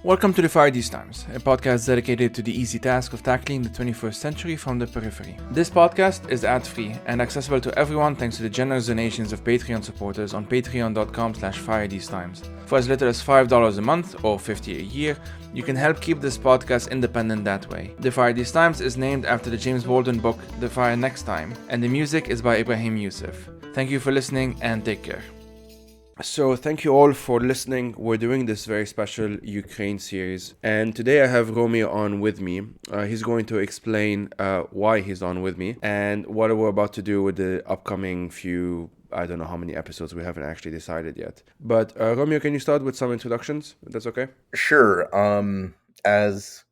Welcome to the Fire These Times, a podcast dedicated to the easy task of tackling the 21st century from the periphery. This podcast is ad-free and accessible to everyone thanks to the generous donations of Patreon supporters on patreon.com/firethesetimes. For as little as $5 a month or $50 a year, you can help keep this podcast independent that way. The Fire These Times is named after the James Baldwin book The Fire Next Time, and the music is by Ibrahim Youssef. Thank you for listening and take care. So thank you all for listening. We're doing this very special Ukraine series, and today I have Romeo on with me. He's going to explain why he's on with me and what we're about to do with the upcoming few, I don't know how many episodes, we haven't actually decided yet. But Romeo, can you start with some introductions, if that's okay? Sure. As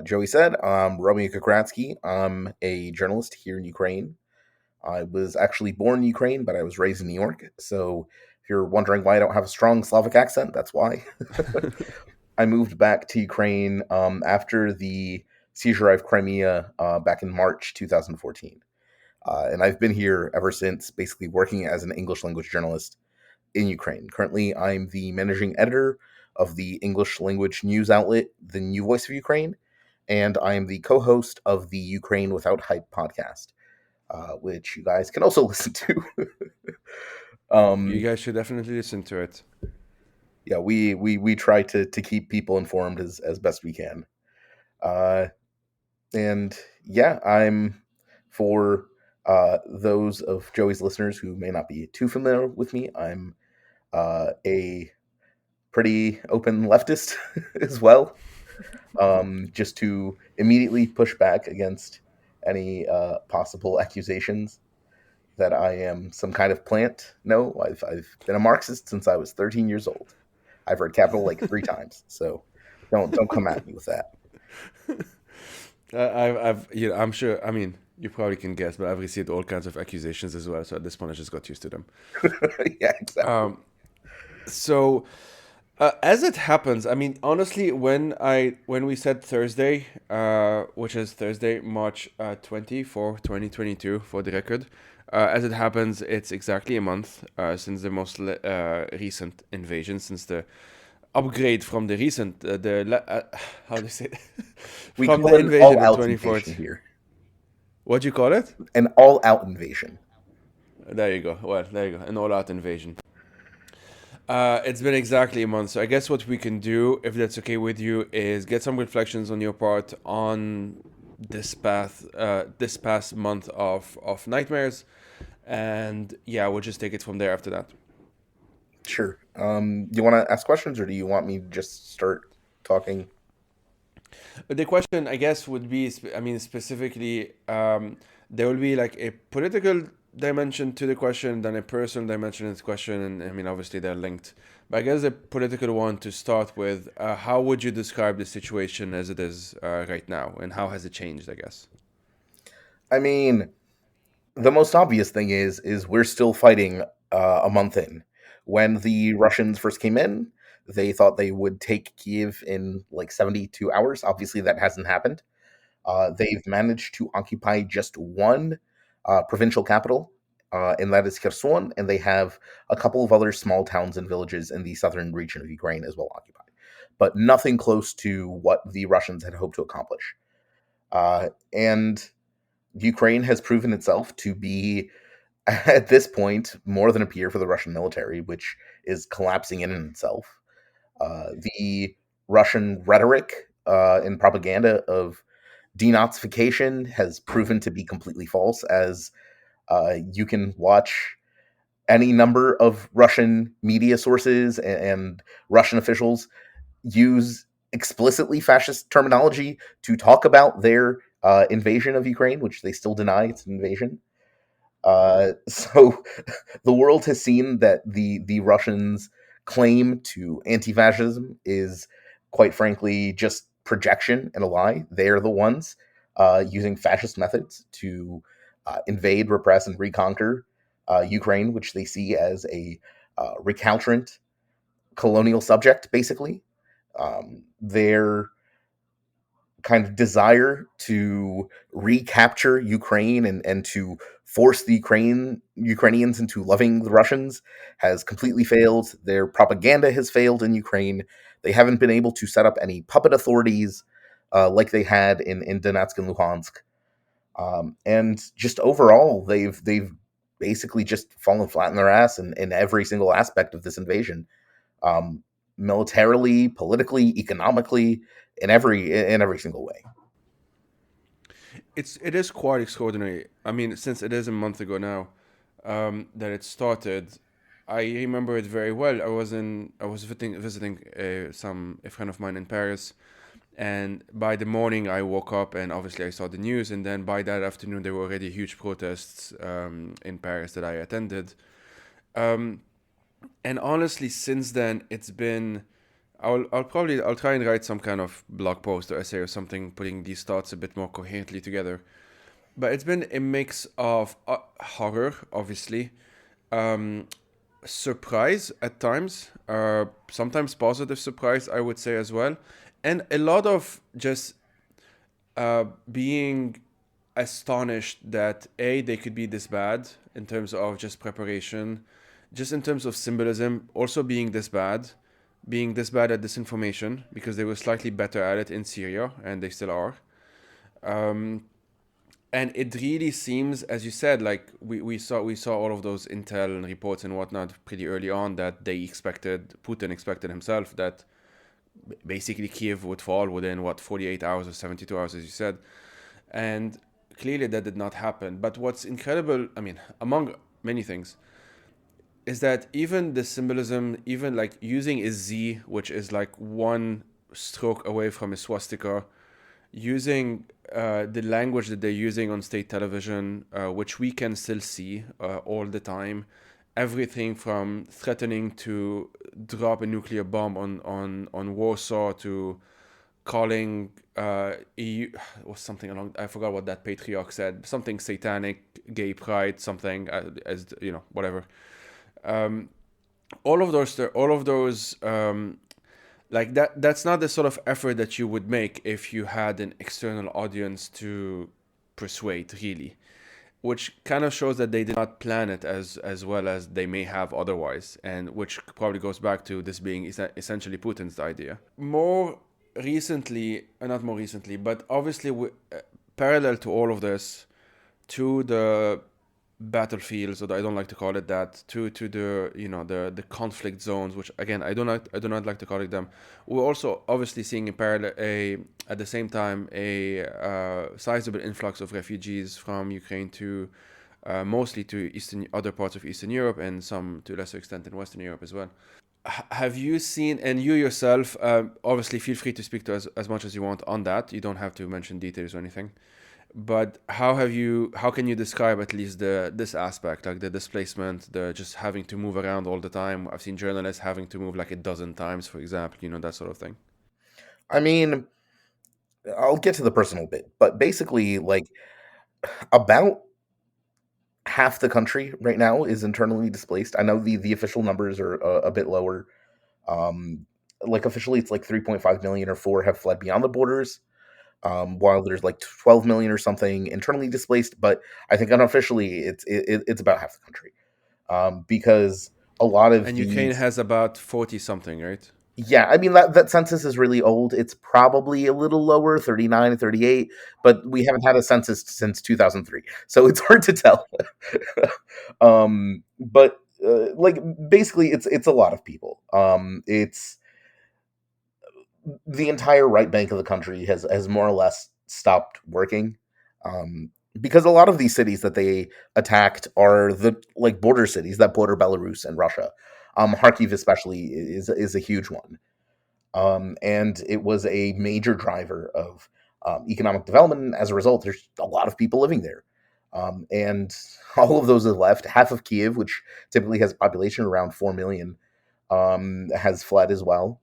Joey said, I'm Romeo Kokratsky. I'm a journalist here in Ukraine. I was actually born in Ukraine, but I was raised in New York. So if you're wondering why I don't have a strong Slavic accent, that's why. I moved back to Ukraine after the seizure of Crimea back in March 2014. And I've been here ever since, basically working as an English language journalist in Ukraine. Currently, I'm the managing editor of the English language news outlet, The New Voice of Ukraine, and I am the co-host of the Ukraine Without Hype podcast, which you guys can also listen to. You guys should definitely listen to it. Yeah, we try to keep people informed as best we can. And yeah, I'm for those of Joey's listeners who may not be too familiar with me, I'm a pretty open leftist as well. Just to immediately push back against any possible accusations that I am some kind of plant. No, I've been a Marxist since I was 13 years old. I've read Capital like 3 times, so don't come at me with that. I'm sure. I mean, you probably can guess, but I've received all kinds of accusations as well. So at this point, I just got used to them. Yeah, exactly. So, as it happens, I mean, honestly, when we said Thursday, which is Thursday, March 2022, for the record, as it happens, it's exactly a month since the most recent invasion, since the upgrade from the recent, how do you say it? We From call the it an invasion in all-out 24th. invasion here. What do you call it? An all-out invasion. There you go. Well, there you go. An all-out invasion. It's been exactly a month, so I guess what we can do, if that's okay with you, is get some reflections on your part on this past month of nightmares, and yeah, we'll just take it from there after that. Sure. Do you want to ask questions, or do you want me to just start talking? But the question, I guess, would be, specifically, there will be like a political dimension to the question, then a personal dimension to the question, and I mean, obviously they're linked. But I guess the political one to start with, how would you describe the situation as it is right now, and how has it changed, I guess? I mean, the most obvious thing is we're still fighting a month in. When the Russians first came in, they thought they would take Kiev in like 72 hours. Obviously, that hasn't happened. They've managed to occupy just one provincial capital, and that is Kherson, and they have a couple of other small towns and villages in the southern region of Ukraine as well occupied, but nothing close to what the Russians had hoped to accomplish. And Ukraine has proven itself to be, at this point, more than a peer for the Russian military, which is collapsing in itself. The Russian rhetoric and propaganda of denazification has proven to be completely false, as you can watch any number of Russian media sources and Russian officials use explicitly fascist terminology to talk about their invasion of Ukraine, which they still deny it's an invasion. So the world has seen that the Russians' claim to anti-fascism is, quite frankly, just projection and a lie. They are the ones using fascist methods to invade, repress, and reconquer Ukraine, which they see as a recalcitrant colonial subject, basically. Their kind of desire to recapture Ukraine and to force the Ukrainians into loving the Russians has completely failed. Their propaganda has failed in Ukraine. They haven't been able to set up any puppet authorities like they had in Donetsk and Luhansk. And just overall, they've basically just fallen flat in their ass in every single aspect of this invasion, um, militarily, politically, economically, in every single way. It is quite extraordinary. I mean, since it is a month ago now that it started, I remember it very well. I was visiting a friend of mine in Paris, and by the morning I woke up and obviously I saw the news, and then by that afternoon there were already huge protests in Paris that I attended. Um, and honestly, since then it's been. I'll try and write some kind of blog post or essay or something, putting these thoughts a bit more coherently together. But it's been a mix of horror, obviously, um, surprise at times, sometimes positive surprise, I would say as well, and a lot of just being astonished that A, they could be this bad in terms of just preparation, just in terms of symbolism, also being this bad at disinformation because they were slightly better at it in Syria and they still are. Um, and it really seems, as you said, like we saw all of those intel and reports and whatnot pretty early on that Putin expected himself that basically Kiev would fall within what 48 hours or 72 hours, as you said, and clearly that did not happen. But what's incredible, I mean, among many things, is that even the symbolism, even like using a Z, which is like one stroke away from a swastika, using the language that they're using on state television, which we can still see all the time, everything from threatening to drop a nuclear bomb on Warsaw to calling EU was something along, I forgot what that patriarch said, something satanic, gay pride, something as you know, whatever. Um, all of those like that's not the sort of effort that you would make if you had an external audience to persuade, really, which kind of shows that they did not plan it as well as they may have otherwise, and which probably goes back to this being essentially Putin's idea. More recently, not more recently, but obviously parallel to all of this, to the battlefields, or I don't like to call it that, to the the conflict zones, which again I do not like to call it them. We're also obviously seeing in parallel at the same time a sizable influx of refugees from Ukraine to mostly to eastern other parts of Eastern Europe and some to a lesser extent in Western Europe as well. Have you seen, and you yourself, obviously feel free to speak to as much as you want on that. You don't have to mention details or anything. But how can you describe at least this aspect, like the displacement, the just having to move around all the time? I've seen journalists having to move like a dozen times, for example, that sort of thing. I mean, I'll get to the personal bit, but basically, like, about half the country right now is internally displaced. I know the official numbers are a bit lower. Um, like officially, it's like 3.5 million or four have fled beyond the borders, while there's like 12 million or something internally displaced. But I think unofficially, it's about half the country, because a lot of And Ukraine these. has about 40 something, right? Yeah, I mean that census is really old. It's probably a little lower, 39, 38, but we haven't had a census since 2003. So it's hard to tell. But like basically it's a lot of people. It's the entire right bank of the country has more or less stopped working. Um, because a lot of these cities that they attacked are the like border cities that border Belarus and Russia. Kharkiv especially is a huge one, and it was a major driver of economic development. And as a result, there's a lot of people living there, and all of those have left. Half of Kiev, which typically has a population around 4 million, has fled as well.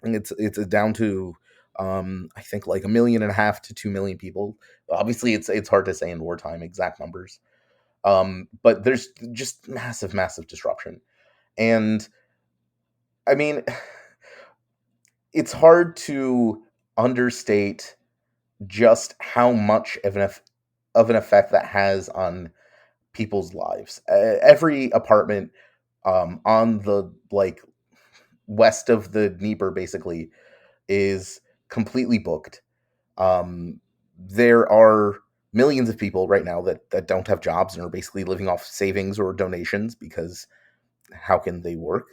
And it's down to I think like 1.5 million to 2 million people. Obviously, it's hard to say in wartime exact numbers, but there's just massive disruption, and I mean it's hard to understate just how much of an effect that has on people's lives. Every apartment on the like west of the Dnieper basically is completely booked. There are millions of people right now that don't have jobs and are basically living off savings or donations because how can they work?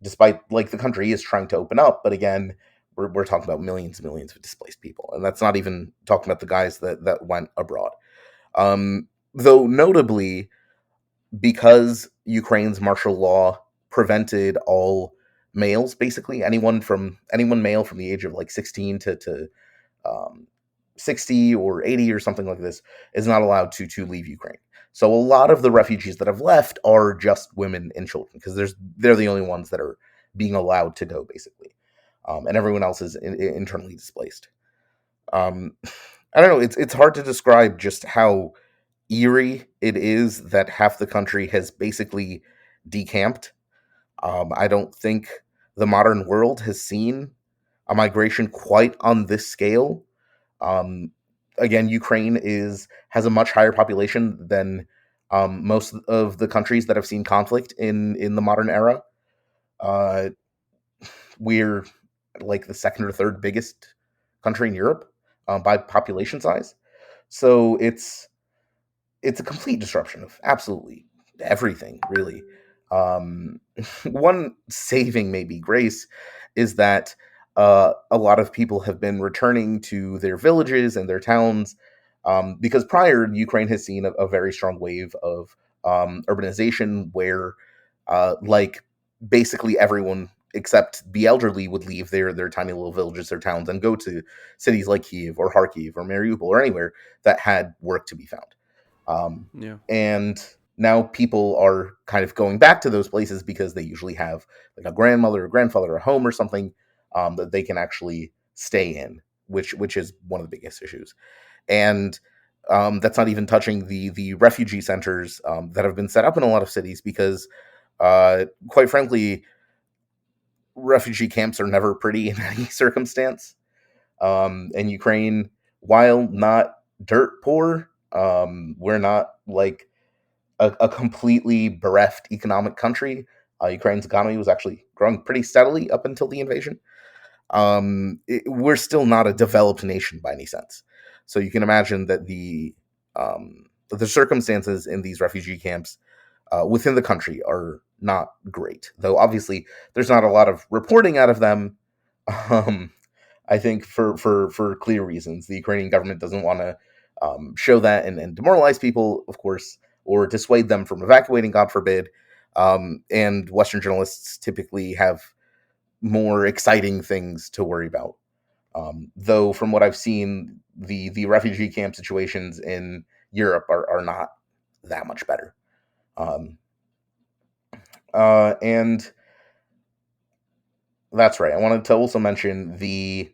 Despite like the country is trying to open up, but again, we're talking about millions and millions of displaced people, and that's not even talking about the guys that went abroad. Though notably, because Ukraine's martial law prevented all males, basically anyone male from the age of like 16 to um, 60 or 80 or something like this is not allowed to leave Ukraine. So a lot of the refugees that have left are just women and children because they're the only ones that are being allowed to go basically, and everyone else is internally displaced. Um, I don't know. It's hard to describe just how eerie it is that half the country has basically decamped. I don't think the modern world has seen a migration quite on this scale. um, Again, Ukraine is has a much higher population than most of the countries that have seen conflict in the modern era. Uh, we're like the second or third biggest country in Europe by population size, so it's a complete disruption of absolutely everything, really. Um, One saving, maybe grace, is that a lot of people have been returning to their villages and their towns because prior, Ukraine has seen a very strong wave of urbanization where, like, basically everyone except the elderly would leave their tiny little villages, their towns, and go to cities like Kiev or Kharkiv or Mariupol or anywhere that had work to be found. Yeah. And now people are kind of going back to those places because they usually have like a grandmother or grandfather, a home or something that they can actually stay in, which is one of the biggest issues. And that's not even touching the refugee centers that have been set up in a lot of cities because, quite frankly, refugee camps are never pretty in any circumstance. And Ukraine, while not dirt poor, we're not like a completely bereft economic country. Ukraine's economy was actually growing pretty steadily up until the invasion. We're still not a developed nation by any sense. So you can imagine that the circumstances in these refugee camps within the country are not great. Though obviously there's not a lot of reporting out of them. Um, I think for clear reasons, the Ukrainian government doesn't want to show that and demoralize people, of course, or dissuade them from evacuating, God forbid. And Western journalists typically have more exciting things to worry about. Though, from what I've seen, the refugee camp situations in Europe are not that much better. Um, and that's right. I wanted to also mention the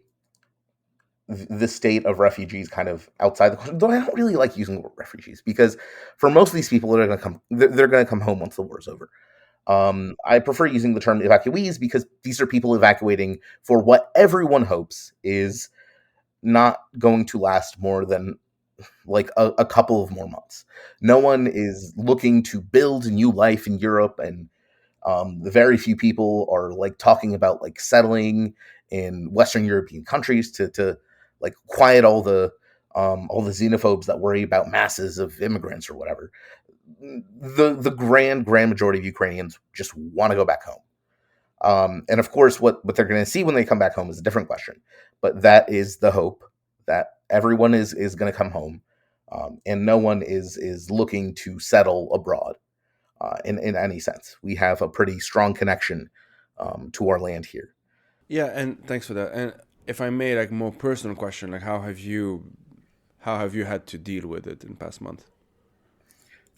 state of refugees kind of outside the country. Though I don't really like using the word refugees because for most of these people, they're going to come home once the war is over. I prefer using the term evacuees because these are people evacuating for what everyone hopes is not going to last more than like a couple of more months. No one is looking to build a new life in Europe, and the very few people are like talking about like settling in Western European countries to like quiet all the xenophobes that worry about masses of immigrants or whatever. The grand majority of Ukrainians just want to go back home. And of course, what they're going to see when they come back home is a different question. But that is the hope that everyone is going to come home, and no one is looking to settle abroad in any sense. We have a pretty strong connection to our land here. Yeah, and thanks for that. And if I may, like more personal question, like how have you had to deal with it in past month?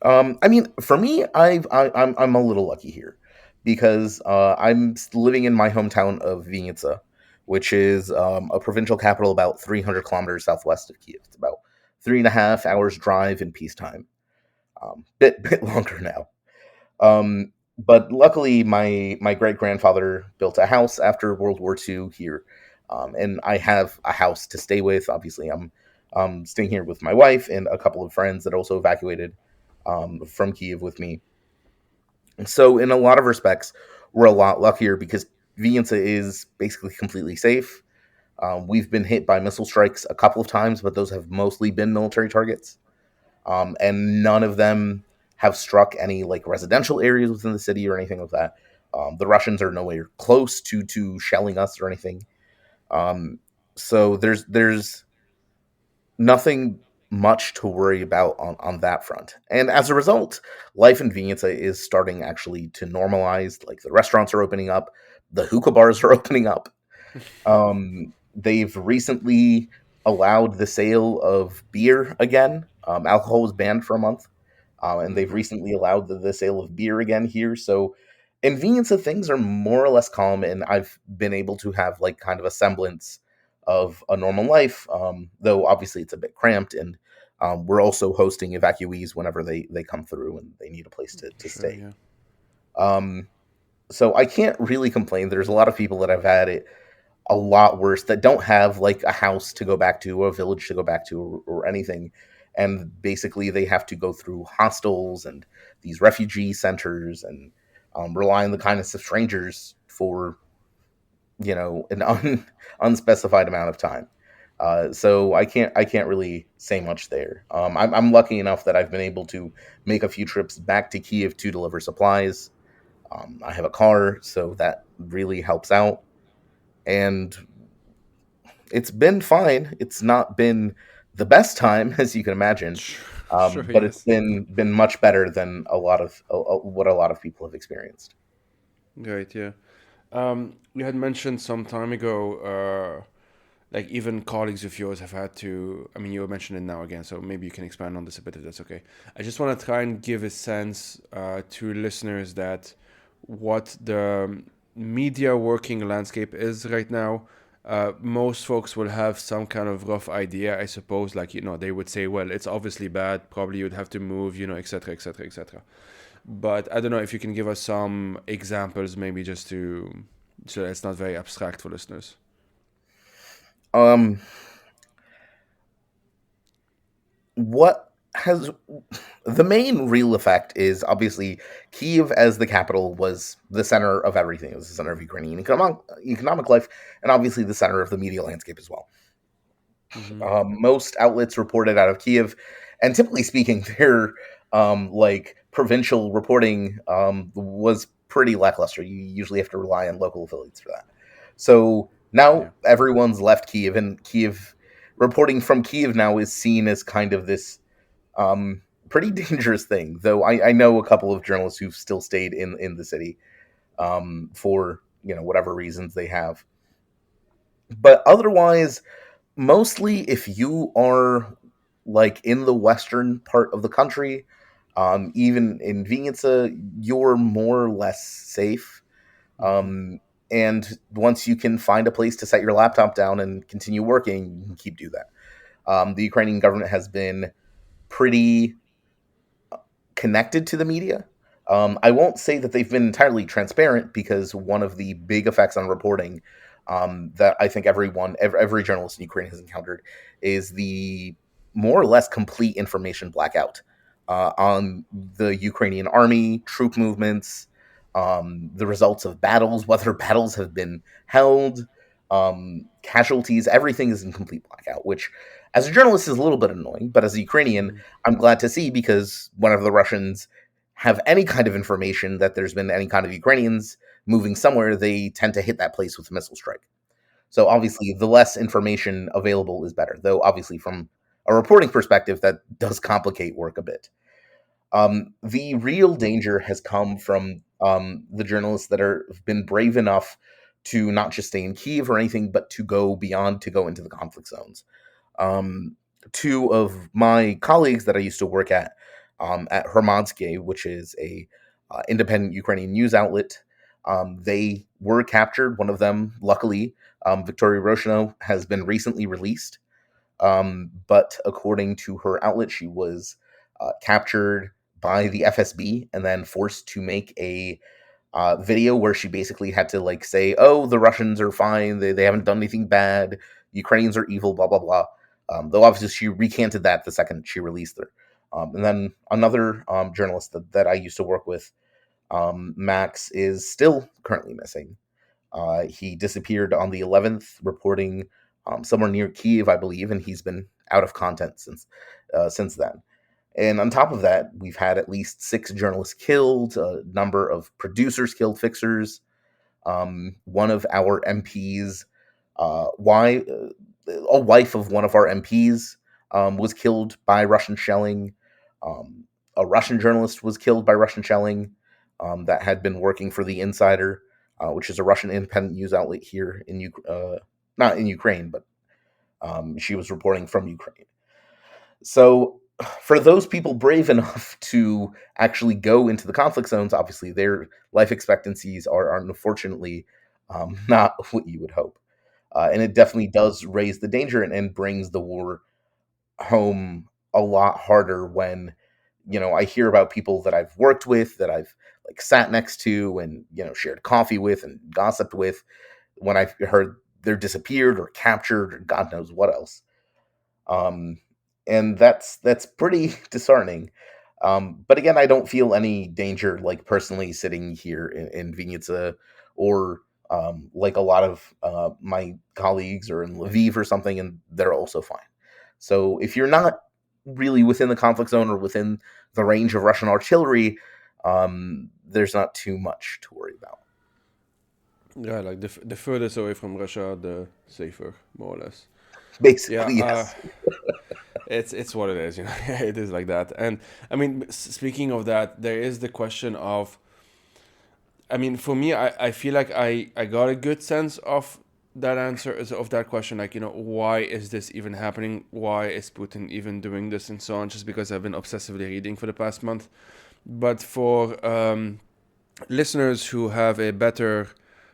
I mean, for me, I'm a little lucky here because I'm living in my hometown of Vinnytsia, which is a provincial capital about 300 kilometers southwest of Kiev. It's about 3.5 hours drive in peacetime. Bit longer now. But luckily, my great grandfather built a house after World War II here, and I have a house to stay with. Obviously, I'm staying here with my wife and a couple of friends that also evacuated from Kiev with me. So, in a lot of respects, we're a lot luckier because Vienna is basically completely safe. We've been hit by missile strikes a couple of times, but those have mostly been military targets, and none of them have struck any like residential areas within the city or anything like that. The Russians are nowhere close to shelling us or anything. Um, so there's nothing much to worry about on that front. And as a result, life in Vienna is starting actually to normalize. Like the restaurants are opening up, the hookah bars are opening up. They've recently allowed the sale of beer again. Alcohol was banned for a month, and they've Okay. recently allowed the sale of beer again here. So, in Vienna, things are more or less calm, and I've been able to have like kind of a semblance of a normal life. Though obviously it's a bit cramped, and we're also hosting evacuees whenever they come through and they need a place to Sure. stay. Yeah. Um, so I can't really complain. There's a lot of people that have had it a lot worse that don't have like a house to go back to or a village to go back to or anything, and basically they have to go through hostels and these refugee centers and rely on the kindness of strangers for an unspecified amount of time. So I can't really say much there. I'm lucky enough that I've been able to make a few trips back to Kiev to deliver supplies. I have a car, so that really helps out, and it's been fine. It's not been the best time, as you can imagine, Sure. but it's Yes. been much better than a lot of what a lot of people have experienced. Right. Yeah. You had mentioned some time ago, like even colleagues of yours have had to. I mean, you mentioned it now again, so maybe you can expand on this a bit if that's okay. I just want to try and give a sense to listeners that what the media working landscape is right now. Most folks will have some kind of rough idea, I suppose. Like they would say, "Well, it's obviously bad. Probably you'd have to move, etc., etc., etc." But I don't know if you can give us some examples, maybe just to so it's not very abstract for listeners. Um, what has the main real effect is obviously Kiev as the capital was the center of everything. It was the center of Ukrainian economic life, and obviously the center of the media landscape as well. Mm-hmm. Most outlets reported out of Kiev, and typically speaking, their like provincial reporting was pretty lackluster. You usually have to rely on local affiliates for that. So now Yeah. everyone's left Kiev, and Kiev reporting from Kiev now is seen as kind of this pretty dangerous thing. Though I know a couple of journalists who've still stayed in the city for whatever reasons they have, but otherwise mostly if you are like in the western part of the country, even in Vinnytsia, you're more or less safe. Mm-hmm. Um, and once you can find a place to set your laptop down and continue working, you can keep do that. The Ukrainian government has been pretty connected to the media. I won't say that they've been entirely transparent because one of the big effects on reporting that I think every journalist in Ukraine has encountered is the more or less complete information blackout on the Ukrainian army, troop movements, the results of battles, whether battles have been held, casualties. Everything is in complete blackout, which as a journalist is a little bit annoying, but as a Ukrainian, Mm-hmm. I'm glad to see because whenever the Russians have any kind of information that there's been any kind of Ukrainians moving somewhere, they tend to hit that place with a missile strike. So obviously, the less information available is better. Though obviously, from a reporting perspective, that does complicate work a bit. The real danger has come from the journalists that have been brave enough to not just stay in Kiev or anything, but to go beyond, to go into the conflict zones. Um, Two of my colleagues that I used to work at Hromadske, which is a independent Ukrainian news outlet, they were captured. One of them, luckily, Victoria Roshino, has been recently released. But according to her outlet, she was captured by the FSB and then forced to make a video where she basically had to like say, "Oh, the Russians are fine. They haven't done anything bad. Ukrainians are evil." Blah blah blah. Though obviously she recanted that the second she released her. And then another journalist that I used to work with, Max is still currently missing. He disappeared on the 11th, reporting somewhere near Kiev, I believe, and he's been out of content since then. And on top of that, we've had at least 6 journalists killed, a number of producers killed, fixers. One of our MPs, a wife of one of our MPs, was killed by Russian shelling. A Russian journalist was killed by Russian shelling that had been working for the Insider, which is a Russian independent news outlet here in not in Ukraine, but she was reporting from Ukraine. So, for those people brave enough to actually go into the conflict zones, obviously their life expectancies are unfortunately not what you would hope. And it definitely does raise the danger and brings the war home a lot harder when, I hear about people that I've worked with, that I've like sat next to and, shared coffee with and gossiped with, when I've heard they're disappeared or captured or God knows what else. Um, and that's pretty disheartening. But again, I don't feel any danger, like personally sitting here in Vinnytsia, or like a lot of my colleagues are in Lviv or something, and they're also fine. So if you're not really within the conflict zone or within the range of Russian artillery, there's not too much to worry about. Yeah, like the furthest away from Russia, the safer, more or less. Basically, Yeah, yes. it's what it is, you know. It is like that. And I mean, speaking of that, there is the question of, I mean, for me, I feel like I got a good sense of that answer, of that question, like, why is this even happening? Why is Putin even doing this and so on? Just because I've been obsessively reading for the past month. But for listeners who have a better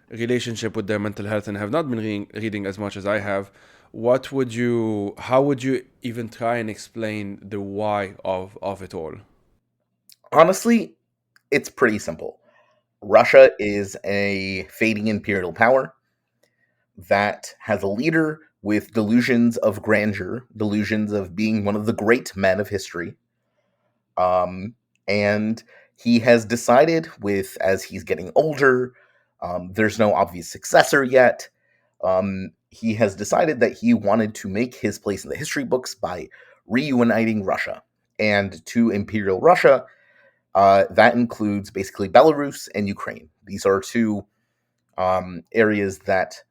relationship with their mental health and have not been reading as much as I have, how would you even try and explain the why of it all? Honestly, it's pretty simple. Russia is a fading imperial power that has a leader with delusions of grandeur, delusions of being one of the great men of history. And he has decided, with as he's getting older, there's no obvious successor yet. He has decided that he wanted to make his place in the history books by reuniting Russia. And to imperial Russia, that includes basically Belarus and Ukraine. These are two areas that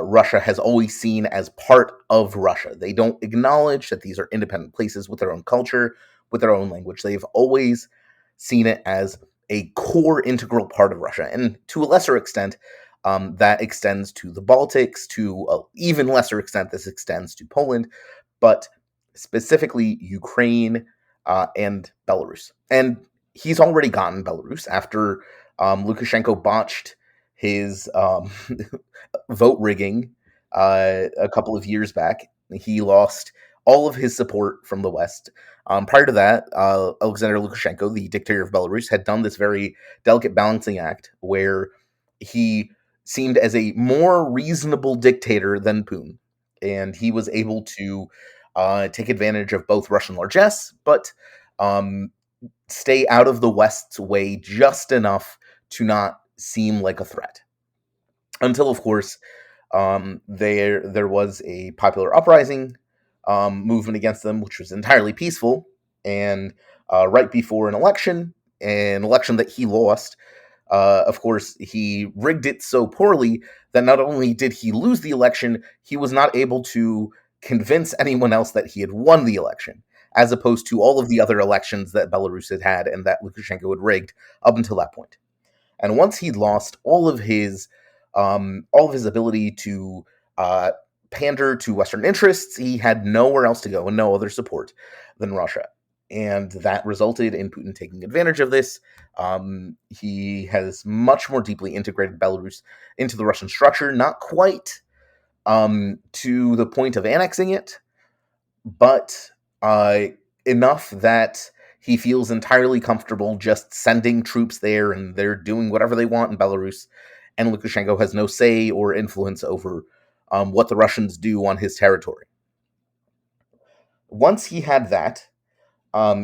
Russia has always seen as part of Russia. They don't acknowledge that these are independent places with their own culture, with their own language. They've always seen it as a core integral part of Russia. And to a lesser extent, that extends to the Baltics, to an even lesser extent, this extends to Poland, but specifically Ukraine and Belarus. And he's already gotten Belarus after Lukashenko botched his vote rigging a couple of years back. He lost all of his support from the West. Prior to that, Alexander Lukashenko, the dictator of Belarus, had done this very delicate balancing act where he seemed as a more reasonable dictator than Putin. And he was able to take advantage of both Russian largesse, but um, stay out of the West's way just enough to not seem like a threat. Until, of course, there was a popular uprising movement against them, which was entirely peaceful. And right before an election that he lost, of course, he rigged it so poorly that not only did he lose the election, he was not able to convince anyone else that he had won the election, as opposed to all of the other elections that Belarus had had and that Lukashenko had rigged up until that point. And once he'd lost all of his ability to uh, pander to Western interests, he had nowhere else to go and no other support than Russia. And that resulted in Putin taking advantage of this. He has much more deeply integrated Belarus into the Russian structure, not quite to the point of annexing it, but enough that he feels entirely comfortable just sending troops there and they're doing whatever they want in Belarus. And Lukashenko has no say or influence over what the Russians do on his territory. Once he had that,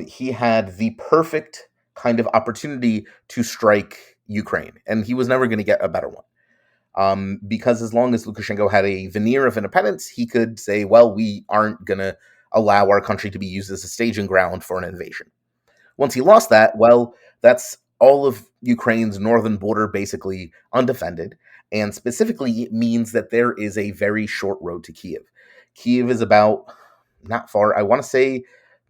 he had the perfect kind of opportunity to strike Ukraine, and he was never going to get a better one. Because as long as Lukashenko had a veneer of independence, he could say, well, we aren't going to allow our country to be used as a staging ground for an invasion. Once he lost that, well, that's all of Ukraine's northern border basically undefended. And specifically, it means that there is a very short road to Kiev. Kiev is about not far, I want to say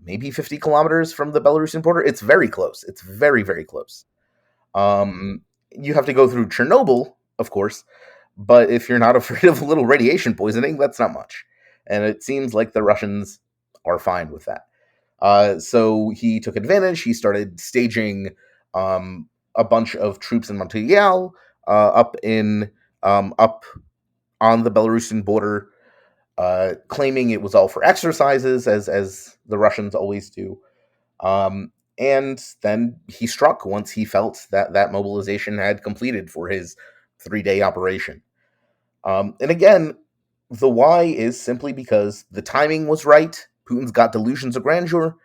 maybe 50 kilometers from the Belarusian border. It's very close. It's very, very close. You have to go through Chernobyl, of course, but if you're not afraid of a little radiation poisoning, that's not much. And it seems like the Russians are fine with that. So he took advantage. He started staging a bunch of troops in Montreal up on the Belarusian border, claiming it was all for exercises, as the Russians always do. And then he struck once he felt that mobilization had completed for his 3-day operation. And again, the why is simply because the timing was right. Putin's got delusions of grandeur,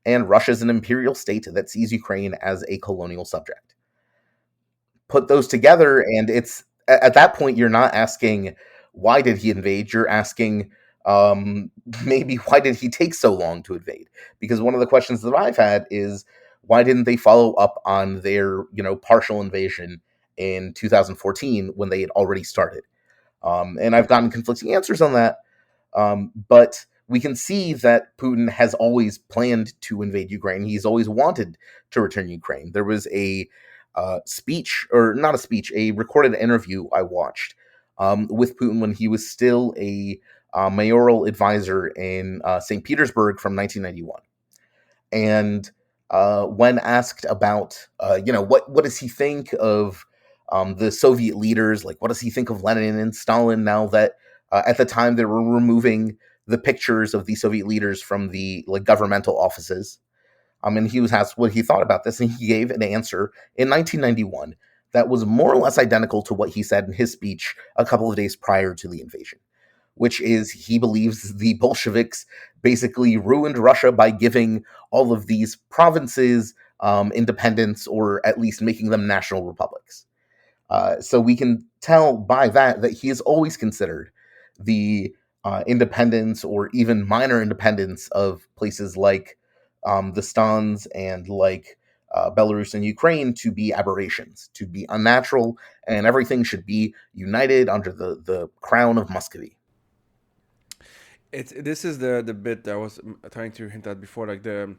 and Russia's an imperial state that sees Ukraine as a colonial subject. Put those together, and it's at that point you're not asking why did he invade. You're asking maybe why did he take so long to invade? Because one of the questions that I've had is why didn't they follow up on their partial invasion in 2014 when they had already started? And I've gotten conflicting answers on that. But we can see that Putin has always planned to invade Ukraine. He's always wanted to return Ukraine. There was a speech, or not a speech, a recorded interview I watched with Putin when he was still a mayoral advisor in St. Petersburg from 1991. And when asked about, what does he think of the Soviet leaders, like what does he think of Lenin and Stalin now that at the time they were removing the pictures of the Soviet leaders from the governmental offices. And he was asked what he thought about this, and he gave an answer in 1991 that was more or less identical to what he said in his speech a couple of days prior to the invasion, which is he believes the Bolsheviks basically ruined Russia by giving all of these provinces independence, or at least making them national republics. So we can tell by that he has always considered the independence, or even minor independence, of places like the Stans and Belarus and Ukraine to be aberrations, to be unnatural, and everything should be united under the crown of Muscovy. This is the bit that I was trying to hint at before, like the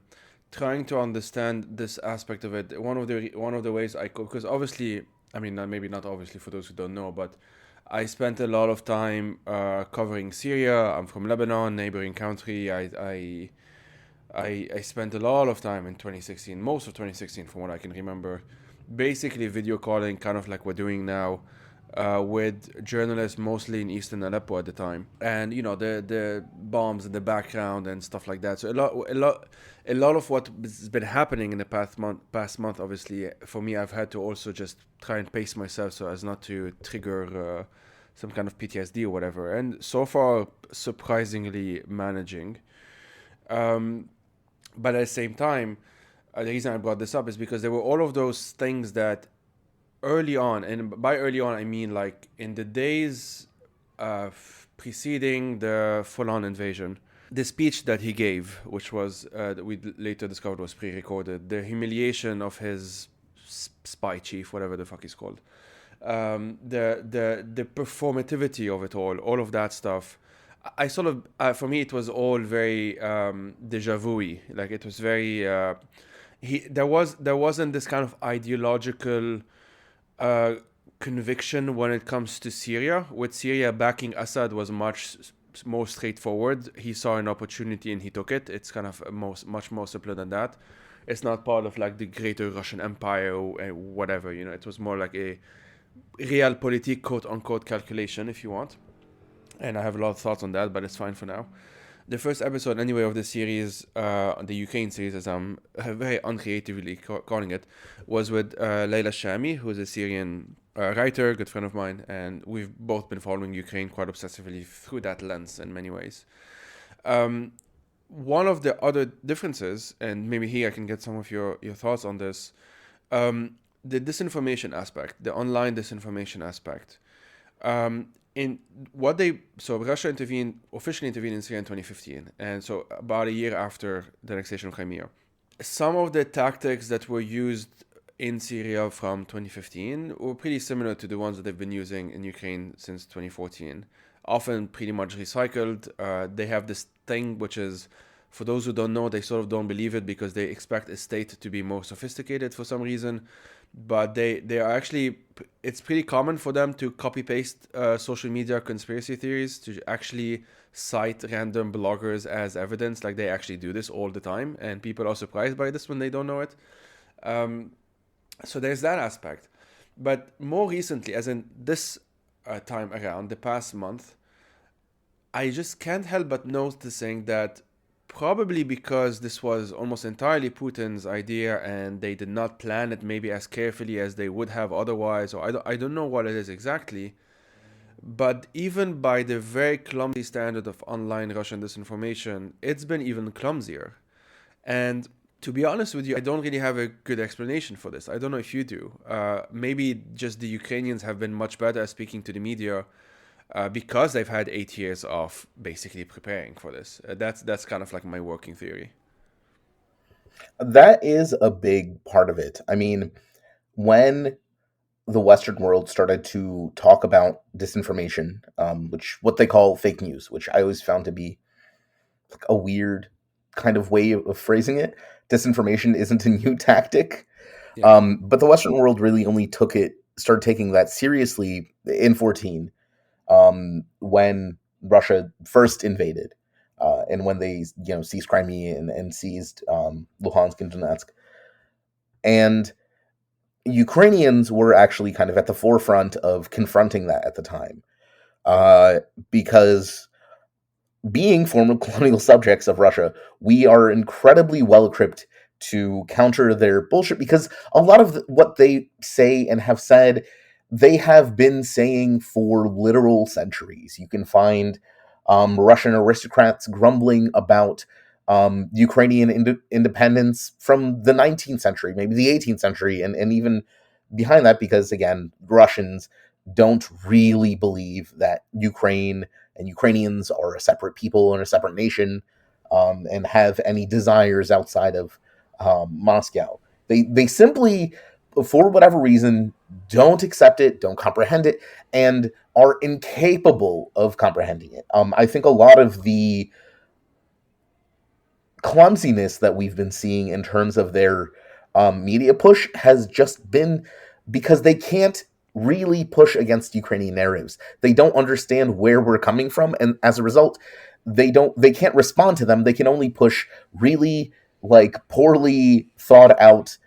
trying to understand this aspect of it. One of the ways I could, because obviously, I mean, maybe not obviously for those who don't know, but I spent a lot of time covering Syria. I'm from Lebanon, neighboring country. I spent a lot of time in 2016, most of 2016 from what I can remember, basically video calling, kind of like we're doing now, with journalists mostly in Eastern Aleppo at the time, and the bombs in the background and stuff like that. So a lot of what has been happening in the past month, obviously for me, I've had to also just try and pace myself so as not to trigger some kind of PTSD or whatever. And so far, surprisingly managing. But at the same time, the reason I brought this up is because there were all of those things that early on, and by early on I mean like in the days preceding the full-on invasion, the speech that he gave, which was that we later discovered was pre-recorded, the humiliation of his spy chief, whatever the fuck he's called, the performativity of it all of that stuff. I sort of, for me, it was all very deja vu-y. Like it was very, there wasn't this kind of ideological conviction when it comes to Syria. With Syria backing Assad was much more straightforward. He saw an opportunity and he took it. It's kind of much more simpler than that. It's not part of like the greater Russian Empire or whatever. It was more like a realpolitik, quote unquote, calculation, if you want. And I have a lot of thoughts on that, but it's fine for now. The first episode, anyway, of the series, the Ukraine series, as I'm very uncreatively calling it, was with Leila Shami, who is a Syrian writer, good friend of mine, and we've both been following Ukraine quite obsessively through that lens in many ways. one of the other differences, and maybe here I can get some of your thoughts on this, the disinformation aspect, the online disinformation aspect. In what they so Russia officially intervened in Syria in 2015, and so about a year after the annexation of Crimea. Some of the tactics that were used in Syria from 2015 were pretty similar to the ones that they've been using in Ukraine since 2014. Often pretty much recycled. They have this thing which is, for those who don't know, they sort of don't believe it because they expect a state to be more sophisticated for some reason. But they are actually, it's pretty common for them to copy paste social media conspiracy theories, to actually cite random bloggers as evidence. Like, they actually do this all the time, and people are surprised by this when they don't know it. So there's that aspect. But more recently, as in this time around, the past month, I just can't help but noticing that, probably because this was almost entirely Putin's idea and they did not plan it maybe as carefully as they would have otherwise, or I don't know what it is exactly, but even by the very clumsy standard of online Russian disinformation, it's been even clumsier. And to be honest with you, I don't really have a good explanation for this. I don't know if you do. Maybe just the Ukrainians have been much better at speaking to the media because they've had 8 years of basically preparing for this. That's kind of like my working theory. That is a big part of it. I mean, when the Western world started to talk about disinformation, which what they call fake news, which I always found to be like a weird kind of way of phrasing it. Disinformation isn't a new tactic, Yeah. but the Western world really only started taking that seriously in 14, when Russia first invaded, and when they seized Crimea and seized Luhansk and Donetsk, and Ukrainians were actually kind of at the forefront of confronting that at the time, because being former colonial subjects of Russia, we are incredibly well equipped to counter their bullshit, because a lot of what they say and have said, they have been saying for literal centuries. You can find Russian aristocrats grumbling about Ukrainian independence from the 19th century, maybe the 18th century, and even behind that, because again, Russians don't really believe that Ukraine and Ukrainians are a separate people and a separate nation, and have any desires outside of Moscow. They simply, for whatever reason, don't accept it, don't comprehend it, and are incapable of comprehending it. I think a lot of the clumsiness that we've been seeing in terms of their media push has just been because they can't really push against Ukrainian narratives. They don't understand where we're coming from, and as a result, they can't respond to them. They can only push really like poorly thought out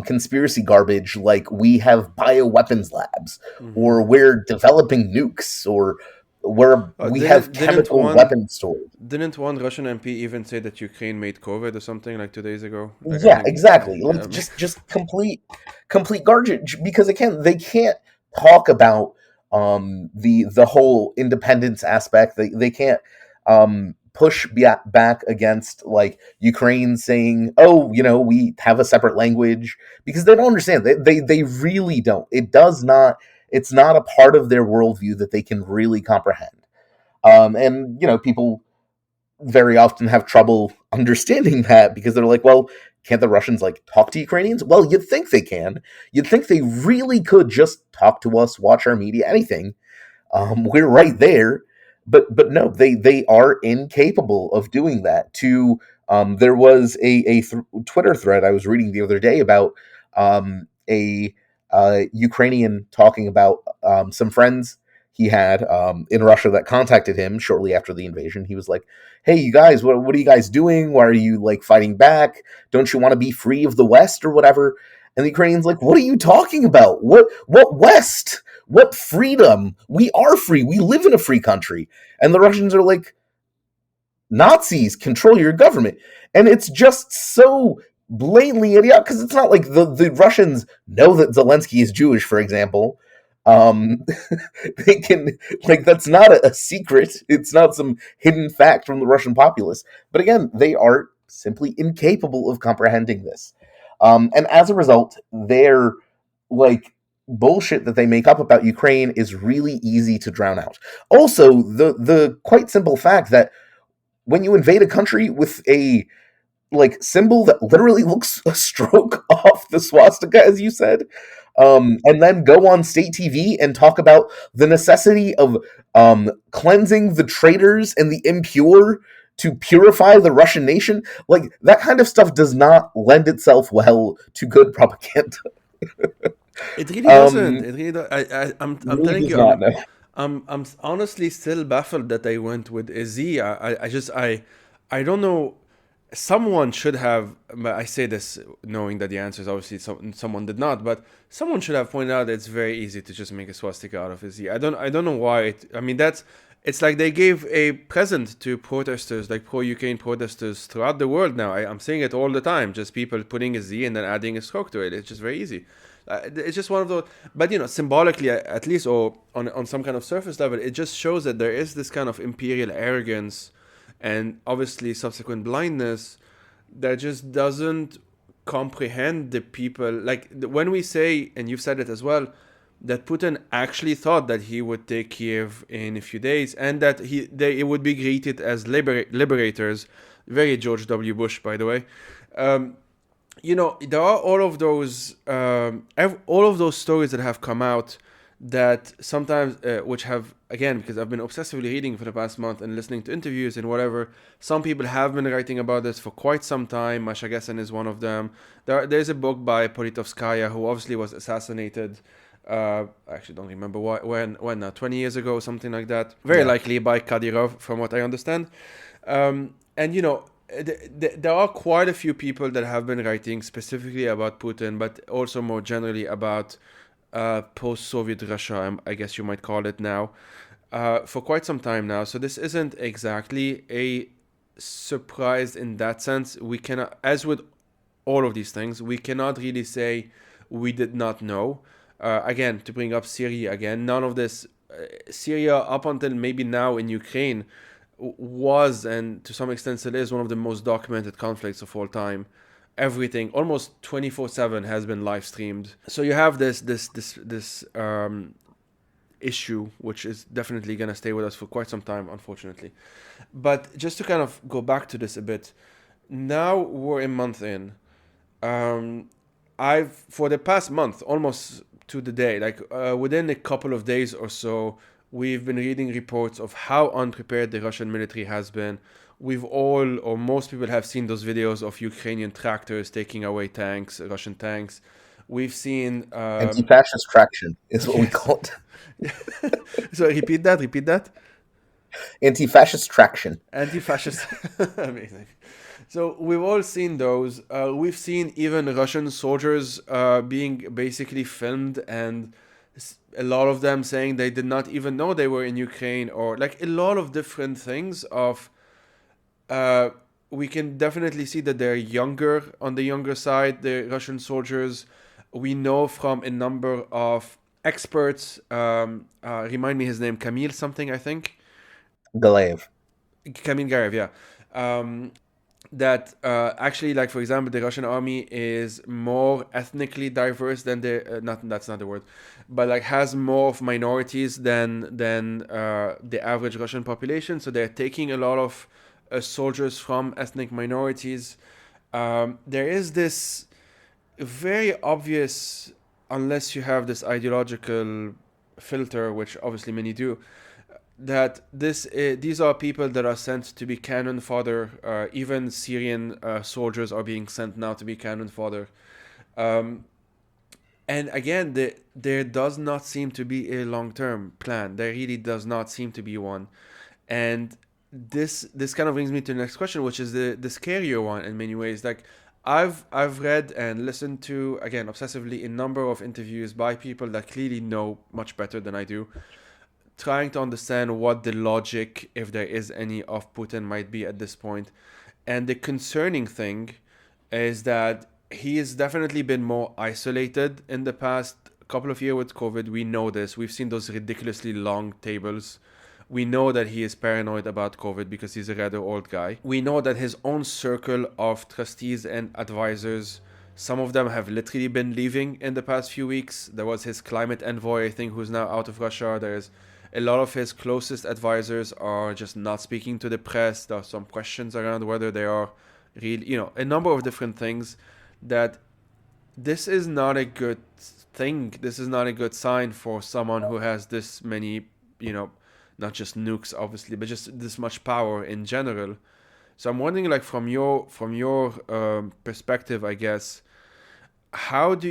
conspiracy garbage, like we have bioweapons labs, Mm-hmm. or we're developing nukes, or where Uh, we have didn't didn't chemical one weapons stored. didn't one Russian MP even say that Ukraine made COVID or something like 2 days ago? Like, I Yeah, think, exactly. yeah. Like just complete garbage, because again, they can't talk about the whole independence aspect. They can't push back against like Ukraine saying, "Oh, we have a separate language," because they don't understand. They really don't. It's not a part of their worldview that they can really comprehend. And people very often have trouble understanding that, because they're like, well, can't the Russians like talk to Ukrainians? Well, you'd think they can. You'd think they really could just talk to us, watch our media, anything. We're right there, but no, they are incapable of doing that. There was a Twitter thread I was reading the other day about a Ukrainian talking about some friends he had in Russia that contacted him shortly after the invasion. He was like, "Hey, you guys, what are you guys doing? Why are you like fighting back? Don't you want to be free of the West or whatever?" And the Ukrainians like, "What are you talking about? What West? What freedom? We are free. We live in a free country." And the Russians are like, "Nazis control your government." And it's just so blatantly idiotic, because it's not like the Russians know that Zelensky is Jewish, for example. Um, they can, like, that's not a secret. It's not some hidden fact from the Russian populace. But again, they are simply incapable of comprehending this. And as a result, their like bullshit that they make up about Ukraine is really easy to drown out. Also, the quite simple fact that when you invade a country with a like symbol that literally looks a stroke off the swastika, as you said, and then go on state TV and talk about the necessity of cleansing the traitors and the impure to purify the Russian nation. Like, that kind of stuff does not lend itself well to good propaganda. It really doesn't. It really I'm Really telling does you, not know. I'm honestly still baffled that I went with a Z. I don't know. Someone should have. But I say this knowing that the answer is obviously someone did not. But someone should have pointed out that it's very easy to just make a swastika out of a Z. I don't know why. I mean, that's. It's like they gave a present to protesters, like pro-Ukraine protesters throughout the world now. I'm seeing it all the time. Just people putting a Z and then adding a stroke to it. It's just very easy. It's just one of those, but symbolically, at least, or on some kind of surface level, it just shows that there is this kind of imperial arrogance and obviously subsequent blindness that just doesn't comprehend the people. Like when we say, and you've said it as well, that Putin actually thought that he would take Kiev in a few days and that it would be greeted as liberators. Very George W. Bush, by the way. There are all of those stories that have come out that sometimes, which have, again, because I've been obsessively reading for the past month and listening to interviews and whatever, some people have been writing about this for quite some time. Masha Gessen is one of them. There's a book by Politovskaya, who obviously was assassinated. I actually don't remember when now, 20 years ago, something like that. Very likely by Kadyrov, from what I understand. There are quite a few people that have been writing specifically about Putin, but also more generally about post-Soviet Russia, I guess you might call it now, for quite some time now. So this isn't exactly a surprise in that sense. We cannot, as with all of these things, we cannot really say we did not know. Again, to bring up Syria again, none of this, Syria up until maybe now in Ukraine, was, and to some extent still is, one of the most documented conflicts of all time. Everything, almost 24/7, has been live streamed. So you have this issue, which is definitely gonna stay with us for quite some time, unfortunately. But just to kind of go back to this a bit, now we're a month in. I've, for the past month, almost to the day, like within a couple of days or so, we've been reading reports of how unprepared the Russian military has been. We've all, or most people, have seen those videos of Ukrainian tractors taking away tanks, Russian tanks. We've seen... Anti-fascist traction is what we call it. So repeat that. Anti-fascist traction. Anti-fascist. Amazing. So we've all seen those. We've seen even Russian soldiers being basically filmed, and a lot of them saying they did not even know they were in Ukraine, or like a lot of different things of... we can definitely see that they're on the younger side, the Russian soldiers. We know from a number of experts, remind me his name, Kamil something, I think. Galaev. Kamil Garev, yeah. That actually, like, for example, the Russian army is more ethnically diverse than that's not the word, but like has more of minorities than the average Russian population. So they're taking a lot of soldiers from ethnic minorities. There is this very obvious, unless you have this ideological filter, which obviously many do, that these are people that are sent to be cannon fodder. Even Syrian soldiers are being sent now to be cannon fodder. And again, there does not seem to be a long-term plan. There really does not seem to be one. And this kind of brings me to the next question, which is the scarier one in many ways. Like, I've read and listened to, again, obsessively, a number of interviews by people that clearly know much better than I do, trying to understand what the logic, if there is any, of Putin might be at this point. And the concerning thing is that he has definitely been more isolated in the past couple of years with COVID. We know this. We've seen those ridiculously long tables. We know that he is paranoid about COVID because he's a rather old guy. We know that his own circle of trustees and advisors, some of them have literally been leaving in the past few weeks. There was his climate envoy, I think, who's now out of Russia. There's a lot of his closest advisors are just not speaking to the press. There are some questions around whether they are really, a number of different things that this is not a good thing. This is not a good sign for someone who has this many, not just nukes, obviously, but just this much power in general. So I'm wondering, like, from your perspective, I guess, how do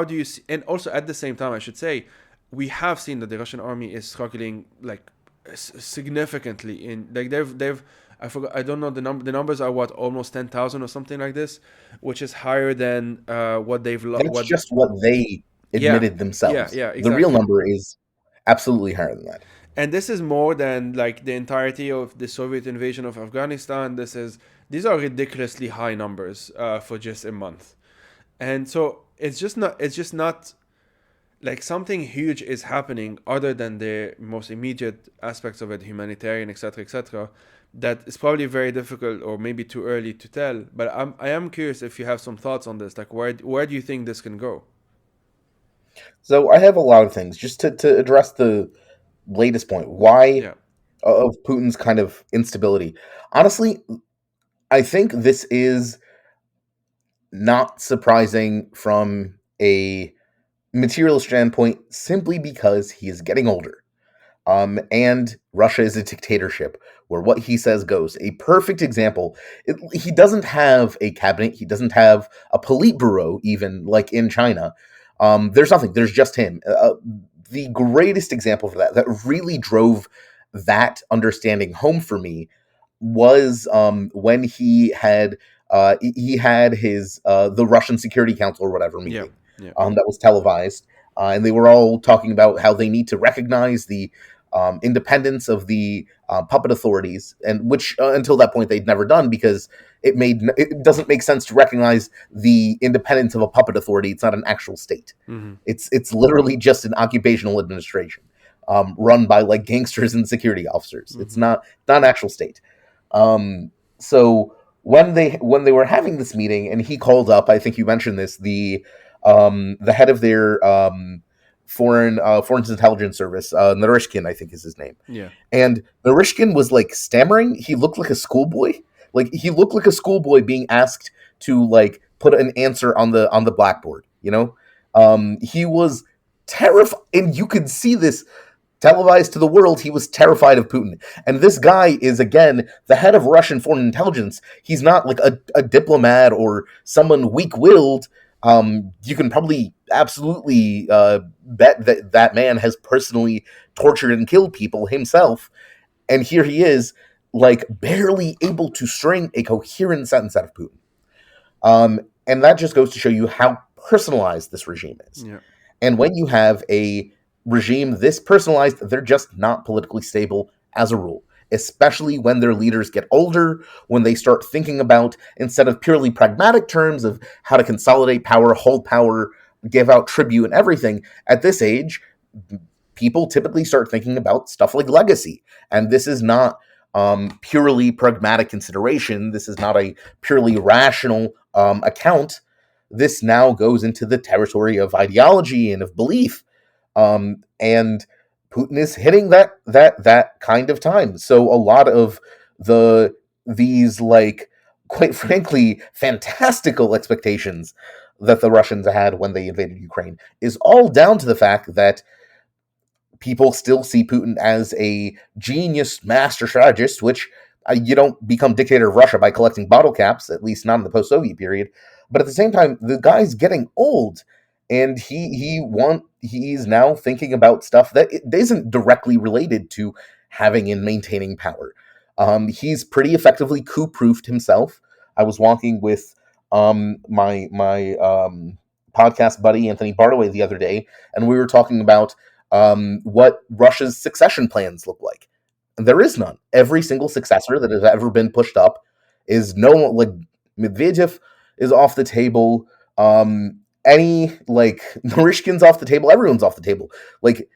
you see, and also at the same time, I should say, we have seen that the Russian army is struggling like significantly in like they've I forgot, I don't know the number. The numbers are what, almost 10,000 or something like this, which is higher than what they've lost. That's just what they admitted themselves. Yeah, exactly. The real number is absolutely higher than that. And this is more than like the entirety of the Soviet invasion of Afghanistan. These are ridiculously high numbers for just a month. And so it's just not like something huge is happening other than the most immediate aspects of it, humanitarian, etc., that is probably very difficult or maybe too early to tell. But I am curious if you have some thoughts on this. Like, where do you think this can go? So I have a lot of things. Just to address the latest point, why of Putin's kind of instability. Honestly, I think this is not surprising from a material standpoint simply because he is getting older. And Russia is a dictatorship where what he says goes. A perfect example, he doesn't have a cabinet, he doesn't have a Politburo, even like in China. There's nothing, there's just him. The greatest example for that really drove that understanding home for me was when he had his the Russian Security Council or whatever meeting that was televised, and they were all talking about how they need to recognize the independence of the puppet authorities, and which until that point they'd never done because it doesn't make sense to recognize the independence of a puppet authority. It's not an actual state. Mm-hmm. It's literally just an occupational administration run by like gangsters and security officers. Mm-hmm. It's not an actual state. So when they were having this meeting and he called up, I think you mentioned this, the head of their foreign intelligence service, Narishkin, I think is his name. Yeah. And Narishkin was like stammering. He looked like a schoolboy. Like he looked like a schoolboy being asked to like put an answer on the blackboard, He was terrified, and you could see this televised to the world. He was terrified of Putin. And this guy is, again, the head of Russian foreign intelligence. He's not like a diplomat or someone weak-willed. You can probably absolutely bet that man has personally tortured and killed people himself. And here he is, like, barely able to string a coherent sentence out of Putin. And that just goes to show you how personalized this regime is. Yeah. And when you have a regime this personalized, they're just not politically stable as a rule, especially when their leaders get older, when they start thinking about, instead of purely pragmatic terms of how to consolidate power, hold power, give out tribute and everything. At this age, people typically start thinking about stuff like legacy. And this is not purely pragmatic consideration. This is not a purely rational account. This now goes into the territory of ideology and of belief. And Putin is hitting that kind of time. So a lot of these like, quite frankly, fantastical expectations that the Russians had when they invaded Ukraine is all down to the fact that people still see Putin as a genius master strategist, which you don't become dictator of Russia by collecting bottle caps, at least not in the post-Soviet period. But at the same time, the guy's getting old. And he's now thinking about stuff that isn't directly related to having and maintaining power. He's pretty effectively coup-proofed himself. I was walking with my podcast buddy Anthony Bardaway the other day, and we were talking about what Russia's succession plans look like. And there is none. Every single successor that has ever been pushed up is no one. Like Medvedev is off the table. any, like, Narishkin's off the table, everyone's off the table. Like,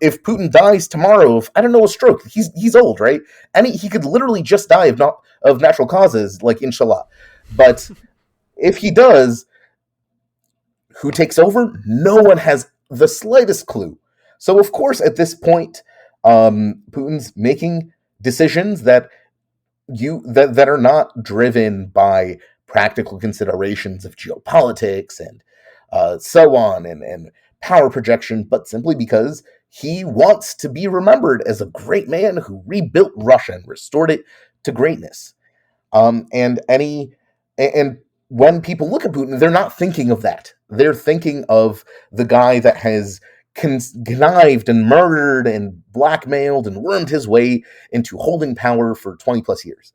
if Putin dies tomorrow of, I don't know, a stroke, he's old, right? And he could literally just die of natural causes, like, inshallah. But if he does, who takes over? No one has the slightest clue. So, of course, at this point, Putin's making decisions that are not driven by practical considerations of geopolitics and so on, and power projection, but simply because he wants to be remembered as a great man who rebuilt Russia and restored it to greatness. And when people look at Putin, they're not thinking of that. They're thinking of the guy that has connived and murdered and blackmailed and wormed his way into holding power for 20 plus years.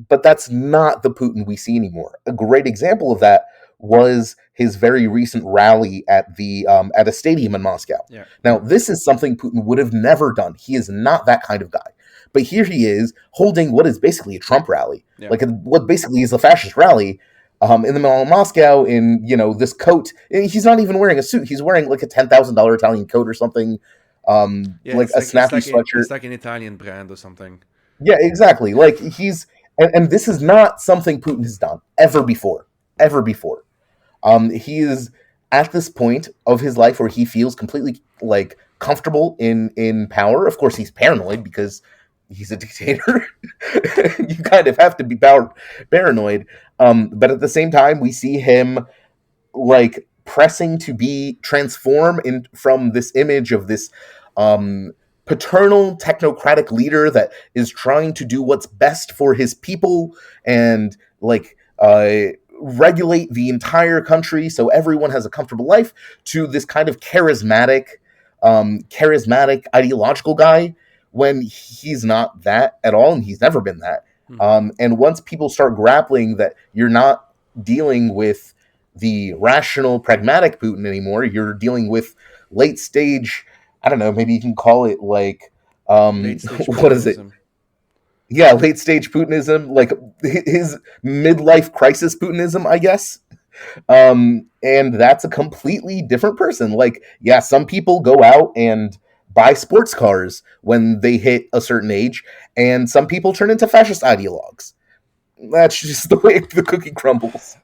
But that's not the Putin we see anymore. A great example of that was his very recent rally at a stadium in Moscow. Yeah. Now, this is something Putin would have never done. He is not that kind of guy. But here he is holding what is basically a Trump rally, like what basically is a fascist rally, in the middle of Moscow in, this coat. He's not even wearing a suit. He's wearing like a $10,000 Italian coat or something, like a snappy sweatshirt. It's like an Italian brand or something. Yeah, exactly. Like and this is not something Putin has done ever before. He is at this point of his life where he feels completely like comfortable in power. Of course, he's paranoid because he's a dictator. You kind of have to be paranoid. But at the same time, we see him like pressing to be transform from this image of this paternal technocratic leader that is trying to do what's best for his people and like regulate the entire country so everyone has a comfortable life, to this kind of charismatic ideological guy, when he's not that at all, and he's never been that. And once people start grappling that you're not dealing with the rational, pragmatic Putin anymore, you're dealing with late stage, I don't know, maybe you can call it like, what is it? Yeah, late stage Putinism, like his midlife crisis Putinism, I guess. And that's a completely different person. Like, yeah, some people go out and buy sports cars when they hit a certain age, and some people turn into fascist ideologues. That's just the way the cookie crumbles.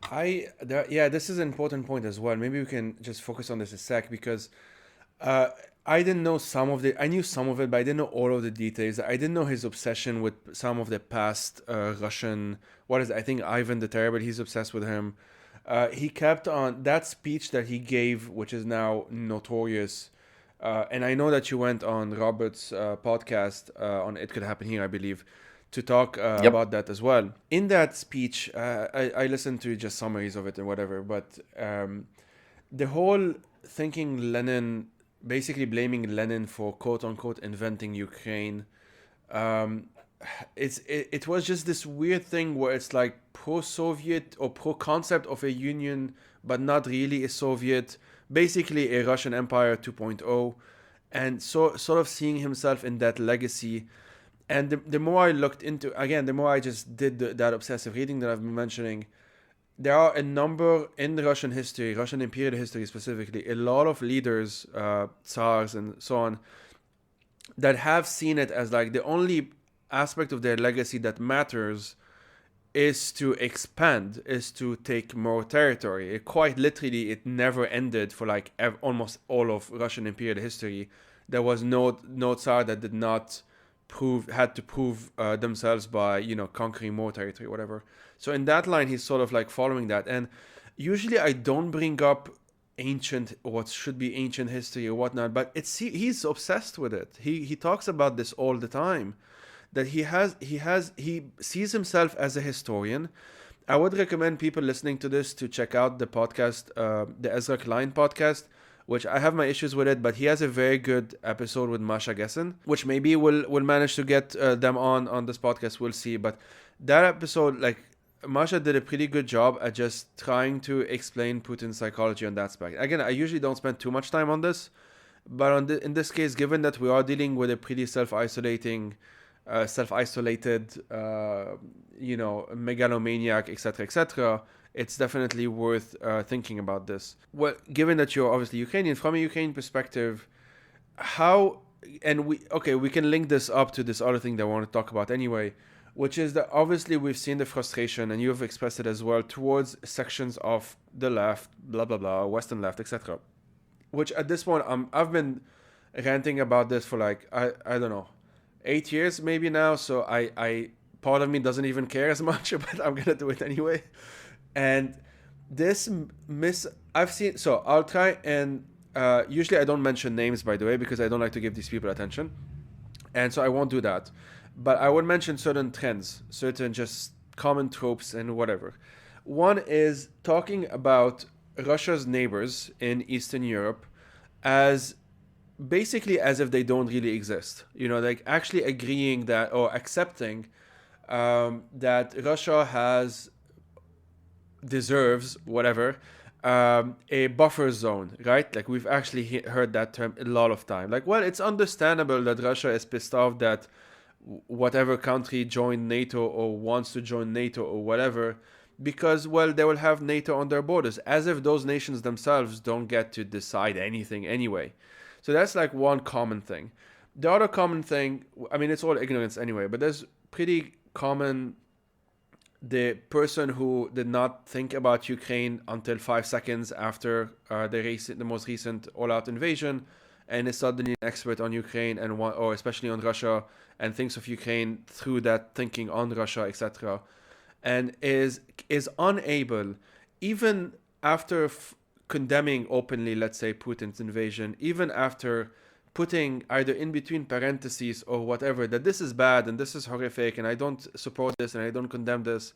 This is an important point as well. Maybe we can just focus on this a sec, because I didn't know some of it. I knew some of it, but I didn't know all of the details. I didn't know his obsession with some of the past Russian. I think Ivan the Terrible. He's obsessed with him. He kept on that speech that he gave, which is now notorious. And I know that you went on Robert's podcast on It Could Happen Here, I believe, to talk about that as well. In that speech, I listened to just summaries of it and whatever, but the whole thinking Lenin, basically blaming Lenin for quote-unquote inventing Ukraine, it was just this weird thing where it's like pro-Soviet or pro-concept of a union, but not really a Soviet, basically a Russian Empire 2.0, and sort of seeing himself in that legacy. And the more I looked into, again, the more I just did that obsessive reading that I've been mentioning, there are a number in Russian history, Russian imperial history specifically, a lot of leaders, tsars and so on, that have seen it as like the only aspect of their legacy that matters is to expand, is to take more territory. Quite literally, it never ended for like almost all of Russian imperial history. There was no Tsar that did not had to prove themselves by, conquering more territory, whatever. So in that line, he's sort of like following that. And usually I don't bring up what should be ancient history or whatnot, but he's obsessed with it. He talks about this all the time, that he sees himself as a historian. I would recommend people listening to this to check out the podcast, the Ezra Klein podcast, which I have my issues with it, but he has a very good episode with Masha Gessen, which maybe we'll manage to get them on this podcast. We'll see. But that episode, like, Masha did a pretty good job at just trying to explain Putin's psychology on that aspect. Again, I usually don't spend too much time on this, but in this case, given that we are dealing with a pretty self-isolated, megalomaniac, etc., etc., it's definitely worth thinking about this. Well, given that you're obviously Ukrainian, from a Ukrainian perspective, how, and we can link this up to this other thing that I want to talk about anyway, which is that obviously we've seen the frustration, and you've expressed it as well, towards sections of the left, blah blah blah, Western left, etc. Which at this point, I've been ranting about this for like I don't know, 8 years maybe now. So I part of me doesn't even care as much, but I'm gonna do it anyway. And this I've seen. So I'll try and usually I don't mention names, by the way, because I don't like to give these people attention, and so I won't do that. But I would mention certain trends, certain just common tropes and whatever. One is talking about Russia's neighbors in Eastern Europe as basically as if they don't really exist. You know, like actually agreeing that or accepting that Russia deserves whatever a buffer zone, right? Like we've actually heard that term a lot of time. Like, well, it's understandable that Russia is pissed off that whatever country joined NATO or wants to join NATO or whatever, because, well, they will have NATO on their borders, as if those nations themselves don't get to decide anything anyway. So that's like one common thing. The other common thing, I mean, it's all ignorance anyway, but there's pretty common the person who did not think about Ukraine until 5 seconds after the most recent all-out invasion, and is suddenly an expert on Ukraine or especially on Russia, and thinks of Ukraine through that thinking on Russia, etc., and is unable, even after condemning openly, let's say, Putin's invasion, even after putting either in between parentheses or whatever that this is bad and this is horrific and I don't support this and I don't condemn this,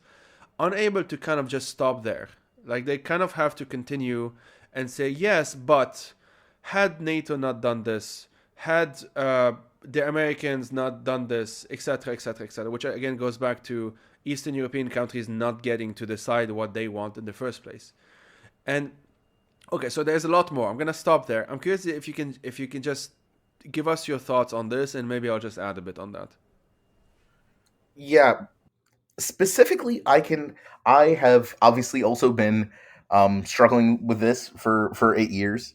unable to kind of just stop there. Like they kind of have to continue and say, yes, but had NATO not done this, had the Americans not done this, etc., etc., etc., which again goes back to Eastern European countries not getting to decide what they want in the first place. And okay, so there's a lot more. I'm gonna stop there. I'm curious if you can just give us your thoughts on this, and maybe I'll just add a bit on that. Yeah, specifically, I have obviously also been struggling with this for 8 years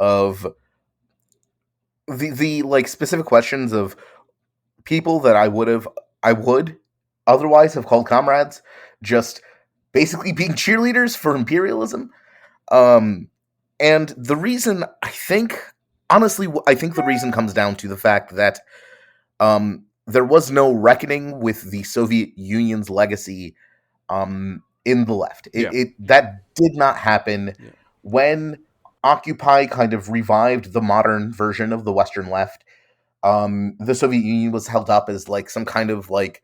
of the like specific questions of people that I would otherwise have called comrades, just basically being cheerleaders for imperialism. And the reason, honestly, I think the reason comes down to the fact that there was no reckoning with the Soviet Union's legacy in the left. That did not happen when Occupy kind of revived the modern version of the Western left. The Soviet Union was held up as like some kind of like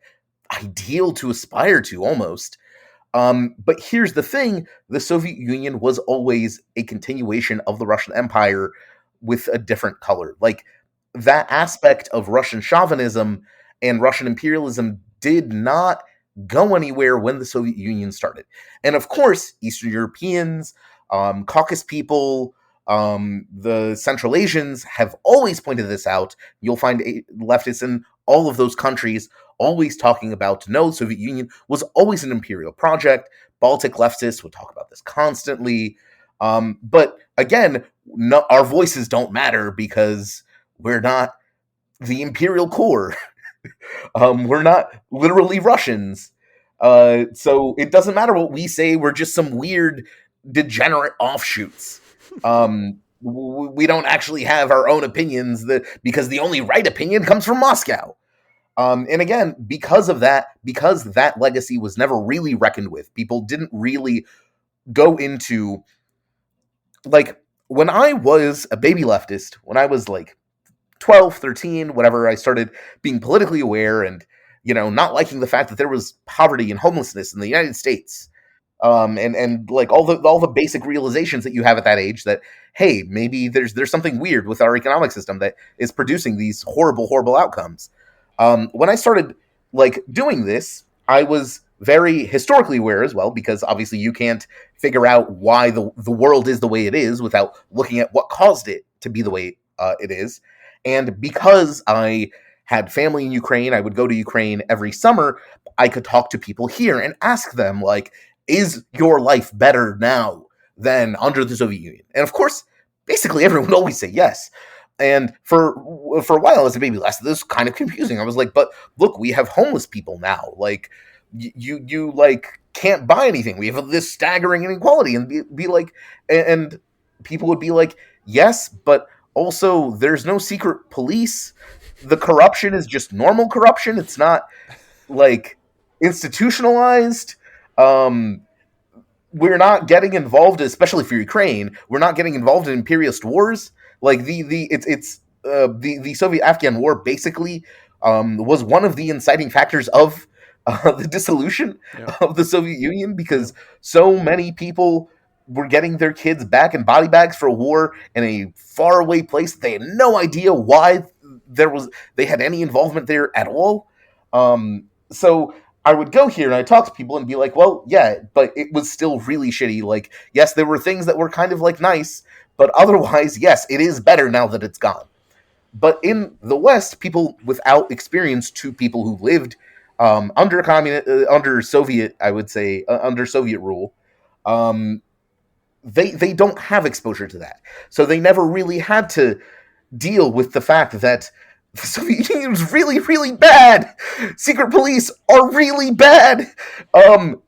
ideal to aspire to almost. But here's the thing, the Soviet Union was always a continuation of the Russian Empire with a different color. Like that aspect of Russian chauvinism and Russian imperialism did not go anywhere when the Soviet Union started. And of course, Eastern Europeans, Caucasus people, the Central Asians have always pointed this out. You'll find leftists in all of those countries always talking about, no, the Soviet Union was always an imperial project. Baltic leftists would talk about this constantly. But again, our voices don't matter because we're not the imperial core. We're not literally Russians. So it doesn't matter what we say. We're just some weird degenerate offshoots. We don't actually have our own opinions because the only right opinion comes from Moscow. And again, because that legacy was never really reckoned with, people didn't really go into, like, when I was a baby leftist, when I was like 12, 13, whatever, I started being politically aware and, not liking the fact that there was poverty and homelessness in the United States. And like all the basic realizations that you have at that age that, hey, maybe there's something weird with our economic system that is producing these horrible outcomes. When I started like doing this, I was very historically aware as well, because obviously you can't figure out why the world is the way it is without looking at what caused it to be the way it is. And because I had family in Ukraine, I would go to Ukraine every summer. I could talk to people here and ask them, like, is your life better now than under the Soviet Union? And of course, basically everyone would always say yes. And for a while as a baby last, this was kind of confusing. I was like, but look, we have homeless people now. Like you like can't buy anything. We have this staggering inequality, and be like, and people would be like, yes, but also there's no secret police. The corruption is just normal corruption. It's not like institutionalized. We're not getting involved, especially for Ukraine. We're not getting involved in imperialist wars. Like the Soviet-Afghan War basically was one of the inciting factors of the dissolution of the Soviet Union, because so many people were getting their kids back in body bags for a war in a faraway place. They had no idea why they had any involvement there at all. So I would go here and I talk to people and be like, well, yeah, but it was still really shitty. Like, yes, there were things that were kind of like nice, but otherwise, yes, it is better now that it's gone. But in the West, people without experience, to people who lived under Soviet, I would say, under Soviet rule, they don't have exposure to that. So they never really had to deal with the fact that the Soviet Union was really, really bad. Secret police are really bad.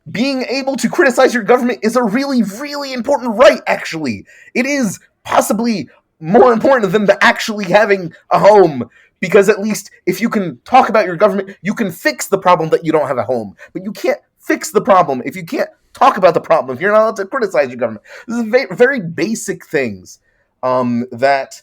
Being able to criticize your government is a really, really important right, actually. It is possibly more important than actually having a home, because at least if you can talk about your government, you can fix the problem that you don't have a home. But you can't fix the problem if you can't talk about the problem, if you're not allowed to criticize your government. This is very, very basic things that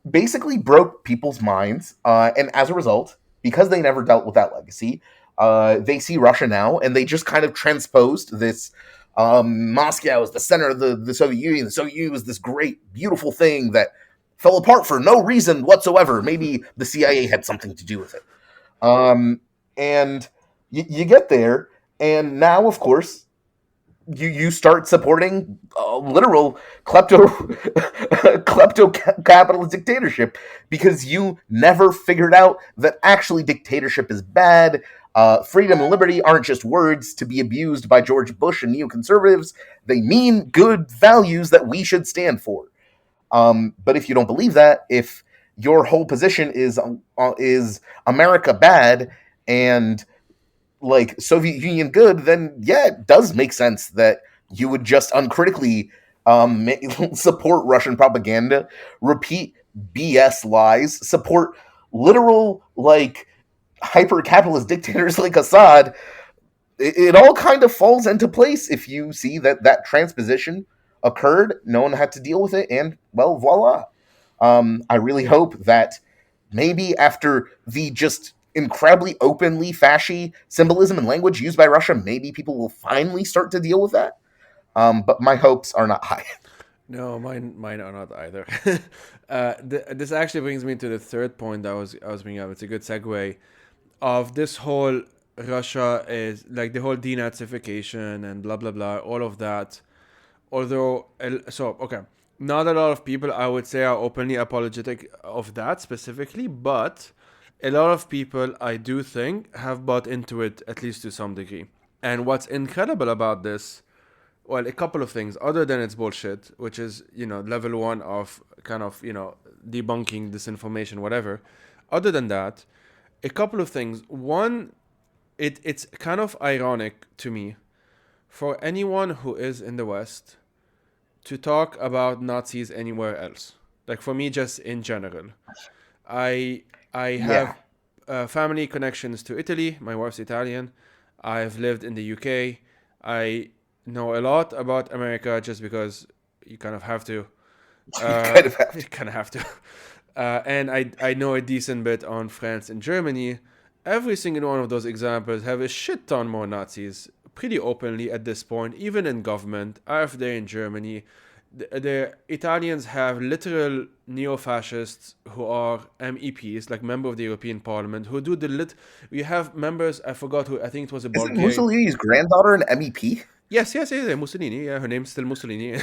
basically broke people's minds, and as a result, because they never dealt with that legacy, they see Russia now, and they just kind of transposed this Moscow is the center of the Soviet Union. The Soviet Union was this great, beautiful thing that fell apart for no reason whatsoever. Maybe the CIA had something to do with it. And you get there, and now, of course, you start supporting literal klepto capitalist dictatorship, because you never figured out that actually dictatorship is bad. Freedom and liberty aren't just words to be abused by George Bush and neoconservatives. They mean good values that we should stand for. But if you don't believe that, if your whole position is America bad and like Soviet Union good, then yeah, it does make sense that you would just uncritically support Russian propaganda, repeat BS lies, support literal like hyper-capitalist dictators like Assad. It all kind of falls into place if you see that transposition occurred, no one had to deal with it, and well, voila. I really hope that maybe after the just incredibly openly fashy symbolism and language used by Russia, maybe people will finally start to deal with that. But my hopes are not high. No, mine are not either. This actually brings me to the third point that I was bringing up. It's a good segue of this whole Russia is like the whole denazification and blah blah blah, all of that. Although, okay, not a lot of people, I would say, are openly apologetic of that specifically, but a lot of people, I do think, have bought into it, at least to some degree. And what's incredible about this, well, a couple of things, other than it's bullshit, which is, level one of kind of, debunking disinformation, whatever. Other than that, a couple of things. One, it's kind of ironic to me for anyone who is in the West to talk about Nazis anywhere else. Like for me, just in general. I have family connections to Italy. My wife's Italian. I've lived in the UK. I know a lot about America just because you kind of have to. You kind of have to. And I know a decent bit on France and Germany. Every single one of those examples have a shit ton more Nazis pretty openly at this point, even in government. AfD in Germany. The Italians have literal neo-fascists who are MEPs, like member of the European Parliament, who do we have members, I forgot who, I think it was a Bulgarian. Isn't Mussolini's granddaughter an MEP? Yes, Mussolini. Yeah, her name's still Mussolini.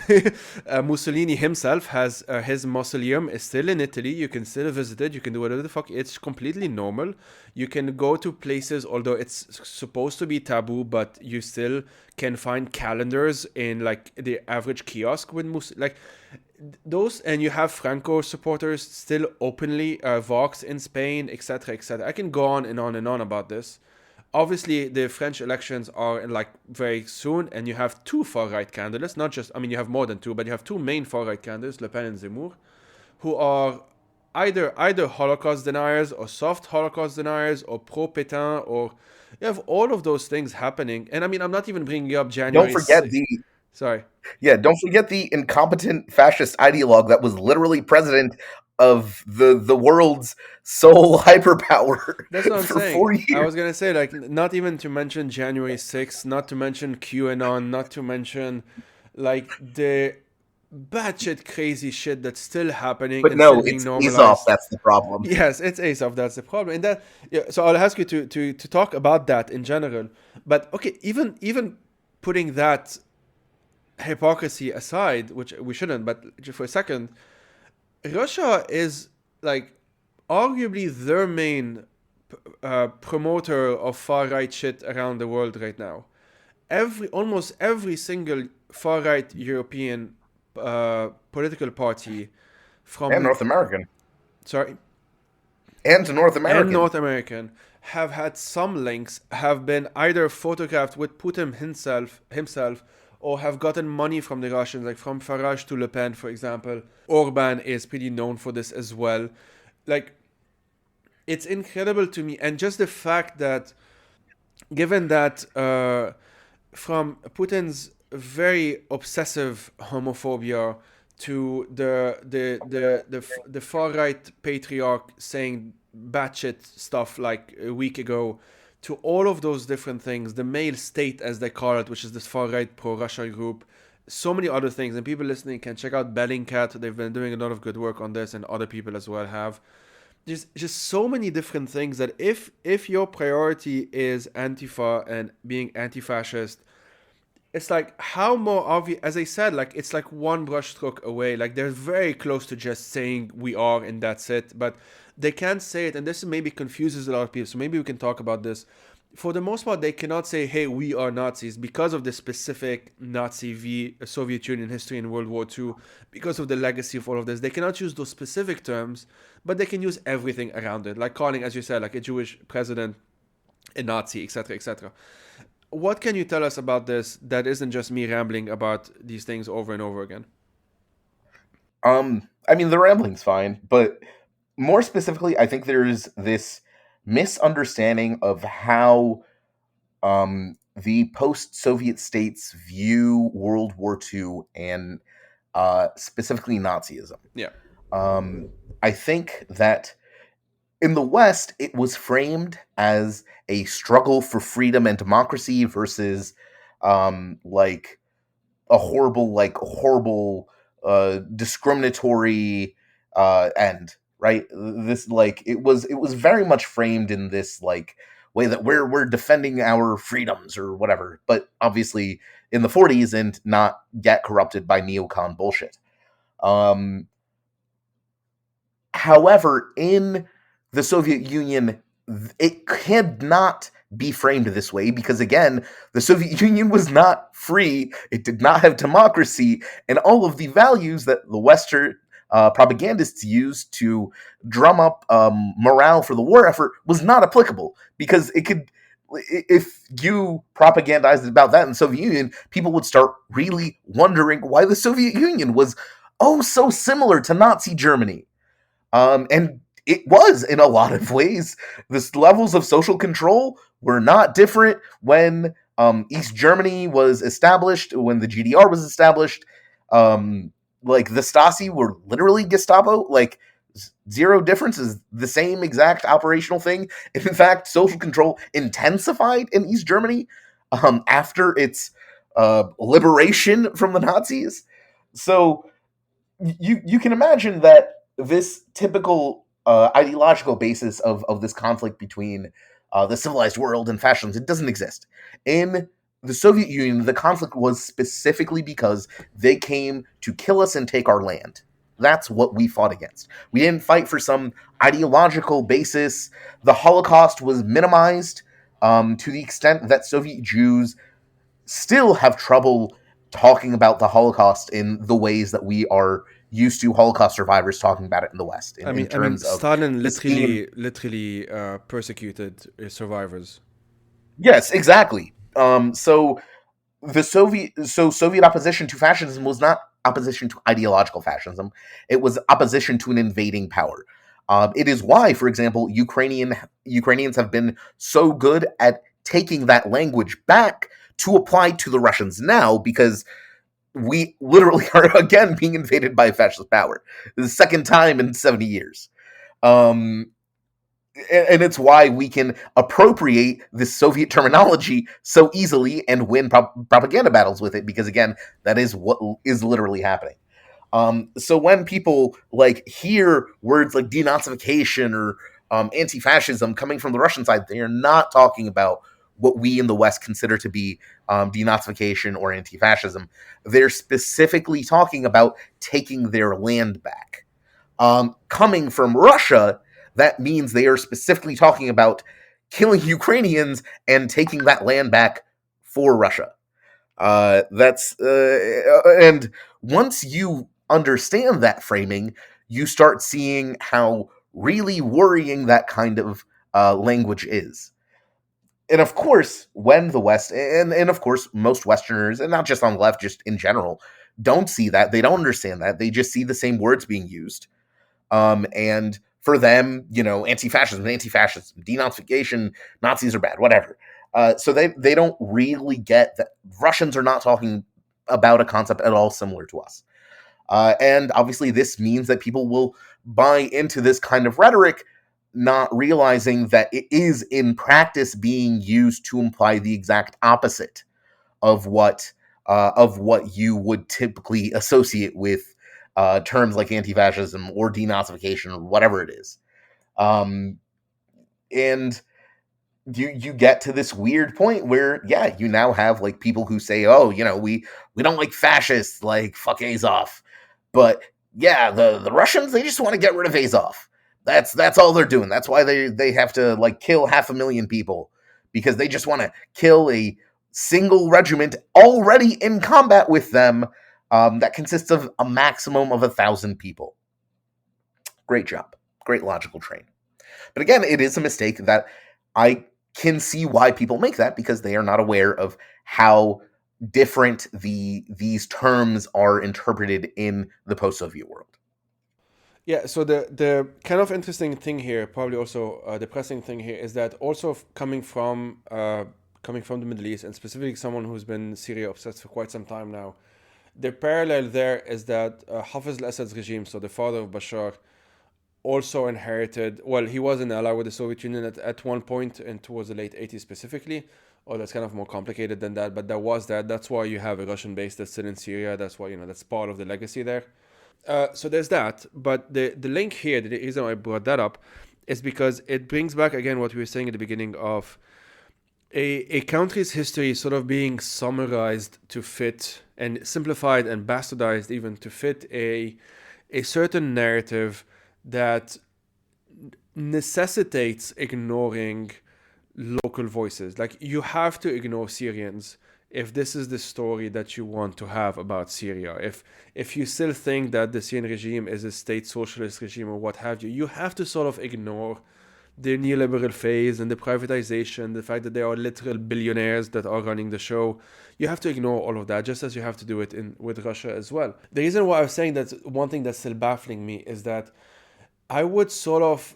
Mussolini himself has his mausoleum is still in Italy. You can still visit it. You can do whatever the fuck. It's completely normal. You can go to places, although it's supposed to be taboo, but you still can find calendars in like the average kiosk with like those, and you have Franco supporters still openly Vox in Spain, etc., etc. I can go on and on and on about this. Obviously, the French elections are like very soon, and you have two far-right candidates. Not just, I mean, you have more than two, but you have two main far-right candidates, Le Pen and Zemmour, who are either Holocaust deniers or soft Holocaust deniers or pro-Pétain, or you have all of those things happening. And I mean, I'm not even bringing up Don't January forget 6th. the Sorry. don't forget the incompetent fascist ideologue that was literally president of the world's sole hyperpower That's what I'm for saying. 4 years. I was gonna say, like, not even to mention January 6th, not to mention QAnon, not to mention, like, the batshit crazy shit that's still happening But and still no, being it's Aesop normalized. that's the problem. Yes, it's Aesop, that's the problem. And that, yeah, so I'll ask you to talk about that in general. But okay, even putting that hypocrisy aside, which we shouldn't, but just for a second, Russia is like arguably their main promoter of far right shit around the world right now. Almost every single far right European political party And from North American. sorry And North and American. North American have had some links, have been either photographed with Putin himself, or have gotten money from the Russians, like from Farage to Le Pen, for example. Orban is pretty known for this as well. Like, it's incredible to me, and just the fact that, given that from Putin's very obsessive homophobia to the far right patriarch saying batshit stuff like a week ago, to all of those different things, the male state as they call it, which is this far right pro Russia group, so many other things, and people listening can check out Bellingcat. They've been doing a lot of good work on this, and other people as well have. There's just so many different things that if your priority is Antifa and being anti-fascist, it's like how more obvious, as I said, like it's like one brushstroke away. Like they're very close to just saying we are and that's it, but they can't say it, and this maybe confuses a lot of people. So maybe we can talk about this. For the most part, they cannot say, "Hey, we are Nazis," because of the specific Soviet Union history in World War II, because of the legacy of all of this. They cannot use those specific terms, but they can use everything around it, like calling, as you said, like a Jewish president a Nazi, etc., etc. What can you tell us about this that isn't just me rambling about these things over and over again? I mean, the rambling's fine, but more specifically, I think there's this misunderstanding of how the post-Soviet states view World War II and specifically Nazism. Yeah. I think that in the West, it was framed as a struggle for freedom and democracy versus like a horrible discriminatory end, right? This like it was very much framed in this like way that we're defending our freedoms or whatever, but obviously in the 40s and not yet corrupted by neocon bullshit. um However, in the Soviet Union, it could not be framed this way because, again, the Soviet Union was not free. It did not have democracy, and all of the values that the Western propagandists used to drum up morale for the war effort was not applicable because it could. If you propagandized about that in the Soviet Union, people would start really wondering why the Soviet Union was oh so similar to Nazi Germany. And it was in a lot of ways. The levels of social control were not different when East Germany was established, when the GDR was established. Like the Stasi were literally Gestapo. Like zero difference is the same exact operational thing. And in fact, social control intensified in East Germany after its liberation from the Nazis. So you can imagine that this typical ideological basis of this conflict between the civilized world and fascism, it doesn't exist. In the Soviet Union, the conflict was specifically because they came to kill us and take our land. That's what we fought against. We didn't fight for some ideological basis. The Holocaust was minimized to the extent that Soviet Jews still have trouble talking about the Holocaust in the ways that we are used to Holocaust survivors talking about it in the West. In terms of Stalin this being, literally persecuted survivors. yes, exactly. So Soviet opposition to fascism was not opposition to ideological fascism; it was opposition to an invading power. It is why, for example, Ukrainians have been so good at taking that language back to apply to the Russians now, because we literally are again being invaded by a fascist power. The second time in 70 years. Um, and it's why we can appropriate this Soviet terminology so easily and win propaganda battles with it, because again, that is what is literally happening. So when people like hear words like denazification or anti-fascism coming from the Russian side, they are not talking about what we in the West consider to be denazification or anti-fascism. They're specifically talking about taking their land back. Coming from Russia, that means they are specifically talking about killing Ukrainians and taking that land back for Russia. And once you understand that framing, you start seeing how really worrying that kind of language is. And of course, when the West, and of course, most Westerners, and not just on the left, just in general, don't see that. They don't understand that. They just see the same words being used. And for them, anti-fascism, denazification, Nazis are bad, whatever. So they don't really get that Russians are not talking about a concept at all similar to us. And obviously, this means that people will buy into this kind of rhetoric, not realizing that it is in practice being used to imply the exact opposite of what you would typically associate with terms like anti-fascism or denazification or whatever it is. And you get to this weird point where, yeah, you now have like people who say, oh, we don't like fascists, like fuck Azov. But yeah, the Russians, they just want to get rid of Azov. That's all they're doing. That's why they have to like kill 500,000 people, because they just want to kill a single regiment already in combat with them, that consists of a maximum of 1,000 people. Great job. Great logical train. But again, it is a mistake that I can see why people make that, because they are not aware of how different these terms are interpreted in the post-Soviet world. Yeah, so the kind of interesting thing here, probably also depressing thing here, is that also coming from the Middle East, and specifically someone who's been Syria obsessed for quite some time now, the parallel there is that Hafez al-Assad's regime, so the father of Bashar, also inherited, well, he was an ally with the Soviet Union at one point, and towards the late 80s specifically. Oh, that's kind of more complicated than that, but there was that. That's why you have a Russian base that's still in Syria. That's why, that's part of the legacy there. So there's that. But the link here, the reason I brought that up, is because it brings back, again, what we were saying at the beginning of a country's history sort of being summarized to fit, and simplified and bastardized even, to fit a certain narrative that necessitates ignoring local voices. Like, you have to ignore Syrians if this is the story that you want to have about Syria. If you still think that the Syrian regime is a state socialist regime or what have you, you have to sort of ignore the neoliberal phase and the privatization, the fact that there are literal billionaires that are running the show. You have to ignore all of that, just as you have to do it with Russia as well. The reason why I was saying that one thing that's still baffling me is that I would sort of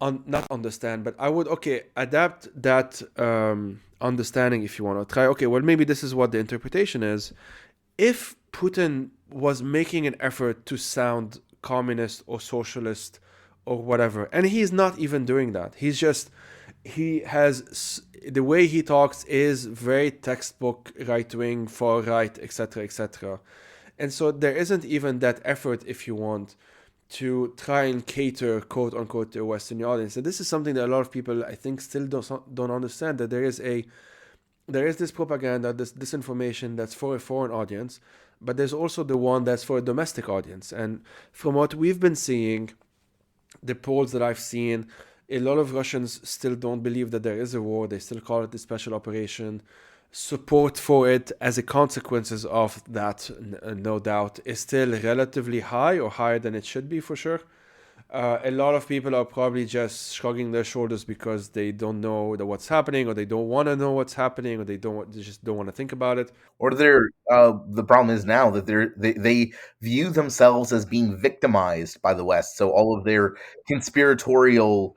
not understand, but I would, adapt that understanding, if you want to try. Okay, well, maybe this is what the interpretation is. If Putin was making an effort to sound communist or socialist or whatever, and he's not even doing that. He has, the way he talks is very textbook right-wing, far-right, etc., etc. And so there isn't even that effort, if you want, to try and cater, quote unquote, to a Western audience. And this is something that a lot of people, I think, still don't understand, that there is a there is this propaganda, this disinformation that's for a foreign audience, but there's also the one that's for a domestic audience. And from what we've been seeing, the polls that I've seen, a lot of Russians still don't believe that there is a war. They still call it a special operation. Support for it as a consequences of that, no doubt, is still relatively high, or higher than it should be for sure. A lot of people are probably just shrugging their shoulders because they don't know what's happening, or they don't want to know what's happening, or they just don't want to think about it. Or the problem is now that they view themselves as being victimized by the West. So all of their conspiratorial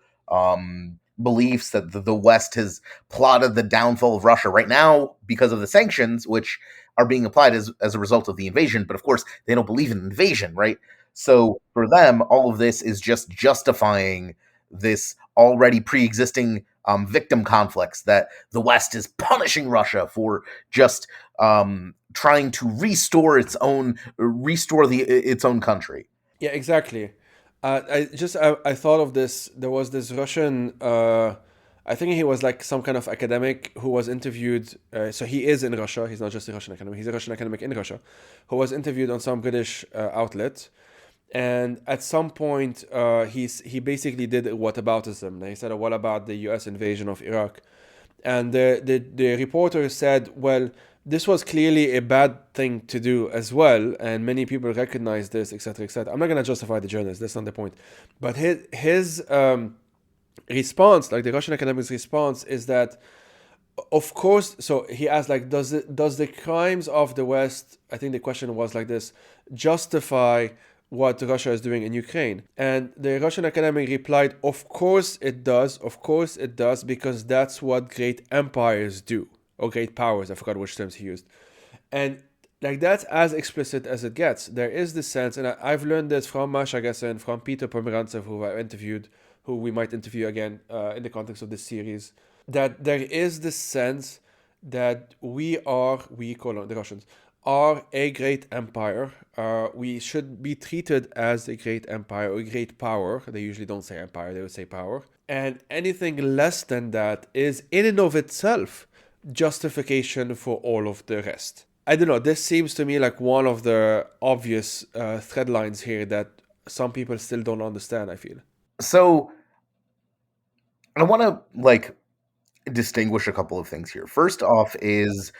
beliefs that the West has plotted the downfall of Russia right now because of the sanctions, which are being applied as a result of the invasion. But of course, they don't believe in invasion, right? So for them, all of this is just justifying this already pre-existing victim conflicts that the West is punishing Russia for just trying to restore its own country. Yeah, exactly. I thought of this. There was this Russian. I think he was like some kind of academic who was interviewed. So he is in Russia. He's not just a Russian academic. He's a Russian academic in Russia, who was interviewed on some British outlet. And at some point, he basically did whataboutism. He said, "What about the U.S. invasion of Iraq?" And the reporter said, "Well, this was clearly a bad thing to do as well, and many people recognize this, etc., etc." I'm not going to justify the journalist. That's not the point. But his response, like the Russian academic's response, is that, of course. So he asked, like, does the crimes of the West? I think the question was like this: justify what Russia is doing in Ukraine? And the Russian academic replied, "Of course it does. Of course it does, because that's what great empires do, or great powers." I forgot which terms he used. And like, that's as explicit as it gets. There is this sense, and I've learned this from Masha Gessen, from Peter Pomerantsev, who I interviewed, who we might interview again in the context of this series, that there is this sense that we call the Russians, are a great empire. We should be treated as a great empire or a great power. They usually don't say empire, they would say power. And anything less than that is in and of itself justification for all of the rest. I don't know, this seems to me like one of the obvious thread lines here that some people still don't understand, I feel. So I want to distinguish a couple of things here. First off is,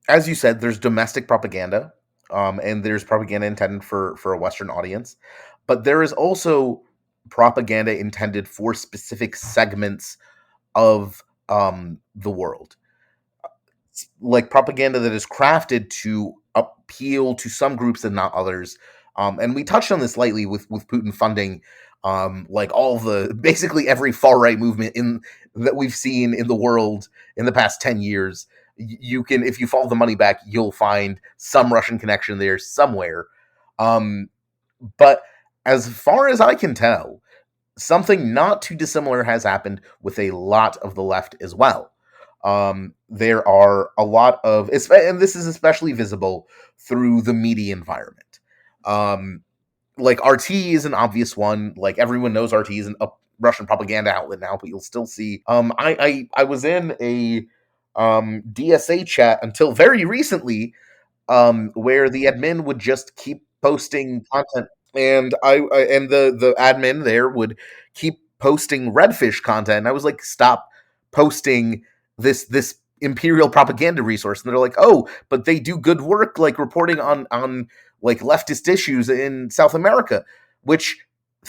as you said, there's domestic propaganda, and there's propaganda intended for a Western audience, but there is also propaganda intended for specific segments of the world, like propaganda that is crafted to appeal to some groups and not others. And we touched on this lightly with Putin funding like all the basically every far right movement in that we've seen in the world in the past 10 years. You can, if you follow the money back, you'll find some Russian connection there somewhere. But as far as I can tell, something not too dissimilar has happened with a lot of the left as well. There are a lot of, and this is especially visible through the media environment. Like RT is an obvious one. Like everyone knows RT is a Russian propaganda outlet now, but you'll still see. I was in a DSA chat until very recently, where the admin would just keep posting content, and the admin there would keep posting redfish content. And I was like, stop posting this imperial propaganda resource. And they're like, oh, but they do good work, like reporting on like leftist issues in South America, which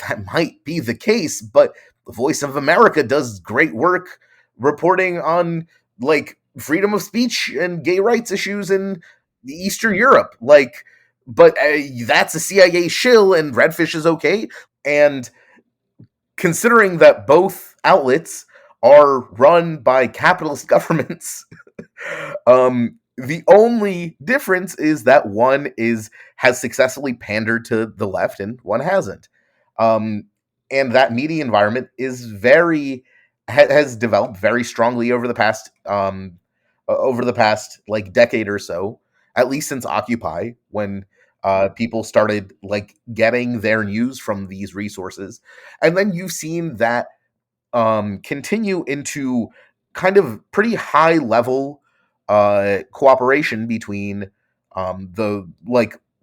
that might be the case, but the Voice of America does great work reporting on like freedom of speech and gay rights issues in Eastern Europe. Like, but that's a CIA shill, and redfish is okay. And considering that both outlets are run by capitalist governments, the only difference is that one has successfully pandered to the left and one hasn't. And that media environment is has developed very strongly over the past like decade or so, at least since Occupy, when people started like getting their news from these resources. And then you've seen that continue into kind of pretty high level cooperation between the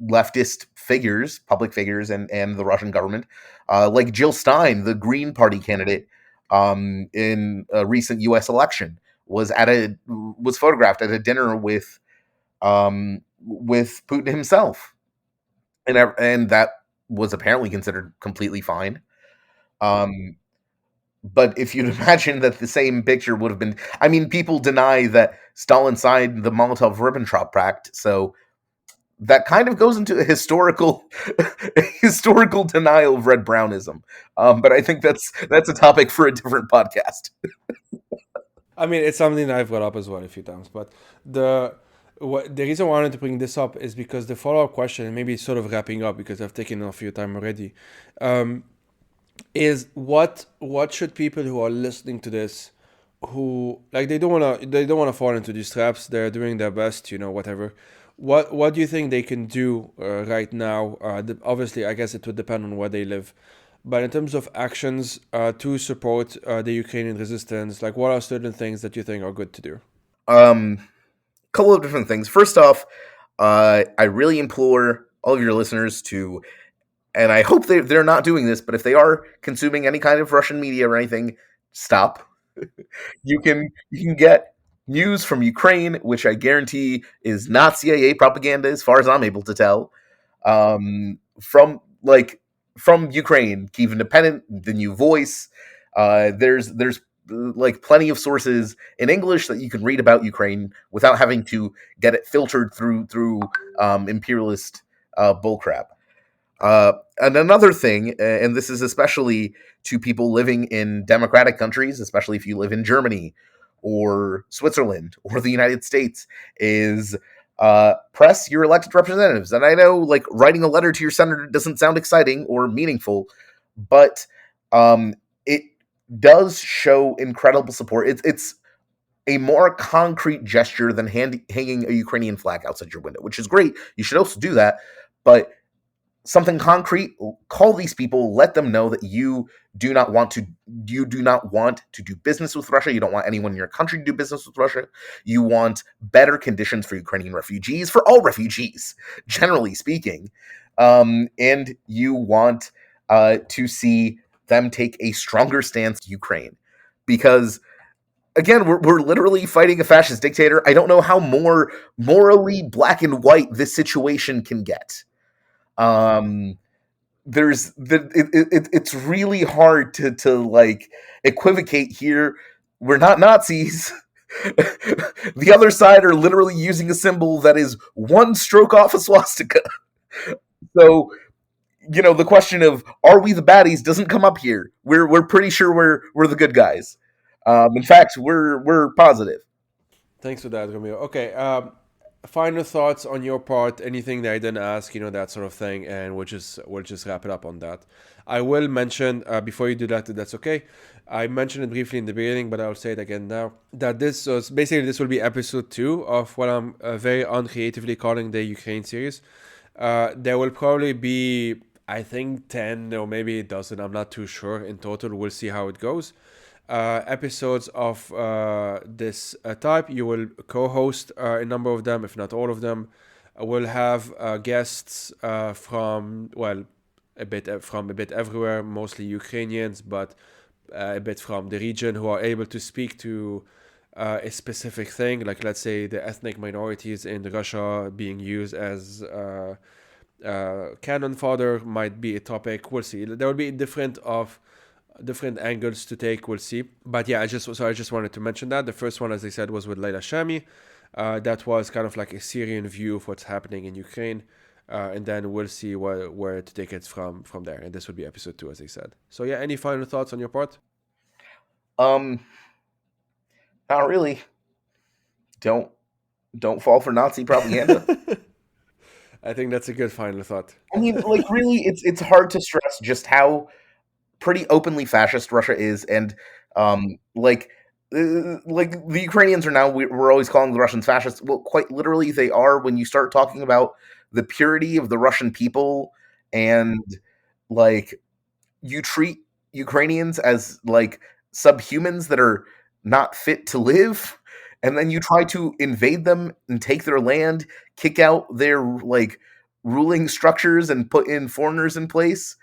leftist figures, public figures, and the Russian government, like Jill Stein, the Green Party candidate, in a recent U.S. election, was photographed at a dinner with Putin himself, and that was apparently considered completely fine. But if you'd imagine that the same picture would have been, I mean, people deny that Stalin signed the Molotov-Ribbentrop Pact, so that kind of goes into a historical historical denial of red brownism. But I think that's a topic for a different podcast. I mean, it's something that I've brought up as well a few times. But the reason why I wanted to bring this up is because the follow up question, and maybe it's sort of wrapping up because I've taken enough of your time already, is what should people who are listening to this, who like they don't wanna fall into these traps, they're doing their best, whatever. What do you think they can do right now? Obviously, I guess it would depend on where they live. But in terms of actions to support the Ukrainian resistance, like what are certain things that you think are good to do? Couple of different things. First off, I really implore all of your listeners to, and I hope they're not doing this, but if they are consuming any kind of Russian media or anything, stop. You can get news from Ukraine, which I guarantee is not CIA propaganda, as far as I'm able to tell. From Ukraine, Kyiv Independent, The New Voice. There's like plenty of sources in English that you can read about Ukraine without having to get it filtered through imperialist bullcrap. And another thing, and this is especially to people living in democratic countries, especially if you live in Germany or Switzerland or the United States, is press your elected representatives. And I know, like, writing a letter to your senator doesn't sound exciting or meaningful, but it does show incredible support. It's a more concrete gesture than hanging a Ukrainian flag outside your window, which is great. You should also do that, but something concrete, call these people, let them know that you do not want to do business with Russia. You don't want anyone in your country to do business with Russia. You want better conditions for Ukrainian refugees, for all refugees, generally speaking. And you want to see them take a stronger stance to Ukraine. Because, again, we're literally fighting a fascist dictator. I don't know how more morally black and white this situation can get. It's really hard to like equivocate here. We're not Nazis. The other side are literally using a symbol that is one stroke off a swastika. So, the question of are we the baddies doesn't come up here. We're pretty sure we're the good guys. In fact, we're positive. Thanks for that, Romeo. Okay, final thoughts on your part, anything that I didn't ask, that sort of thing, and we'll just wrap it up on that. I will mention before you do that, that's okay. I mentioned it briefly in the beginning, but I'll say it again now, that this will be episode 2 of what I'm very uncreatively calling the Ukraine series. There will probably be, I think, 10 or maybe a dozen, I'm not too sure in total. We'll see how it goes. Episodes of this type. You will co-host a number of them, if not all of them. We'll have guests from a bit everywhere, mostly Ukrainians, but a bit from the region, who are able to speak to a specific thing, like let's say the ethnic minorities in Russia being used as cannon fodder might be a topic. We'll see. There will be different angles to take. We'll see. But yeah, I just wanted to mention that the first one, as I said, was with Leila Shami. That was kind of like a Syrian view of what's happening in Ukraine, and then we'll see where to take it from there. And this would be episode 2, as I said. So yeah, any final thoughts on your part? Not really. Don't fall for Nazi propaganda. I think that's a good final thought. I mean, like, really, it's hard to stress just how pretty openly fascist Russia is, and like the Ukrainians are now, we're always calling the Russians fascists. Well, quite literally, they are when you start talking about the purity of the Russian people, and like you treat Ukrainians as like subhumans that are not fit to live, and then you try to invade them and take their land, kick out their like ruling structures and put in foreigners in place,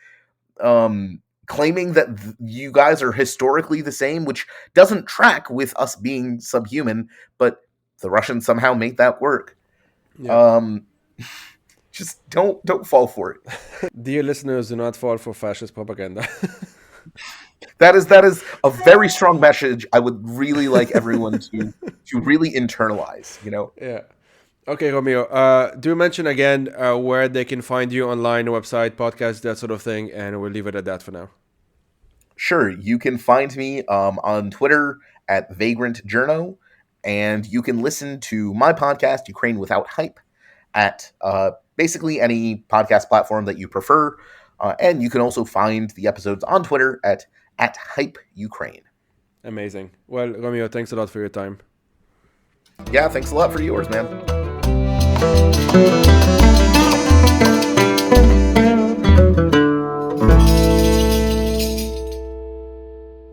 claiming that you guys are historically the same, which doesn't track with us being subhuman, but the Russians somehow make that work. Yeah. Just don't fall for it. Dear listeners, do not fall for fascist propaganda. That is a very strong message. I would really like everyone to really internalize, Yeah. Okay, Romeo. Do mention again where they can find you online, website, podcast, that sort of thing, and we'll leave it at that for now. Sure, you can find me on Twitter at Vagrant Journo, and you can listen to my podcast, Ukraine Without Hype, at basically any podcast platform that you prefer. And you can also find the episodes on Twitter at Hype Ukraine. Amazing. Well, Romeo, thanks a lot for your time. Yeah, thanks a lot for yours, man.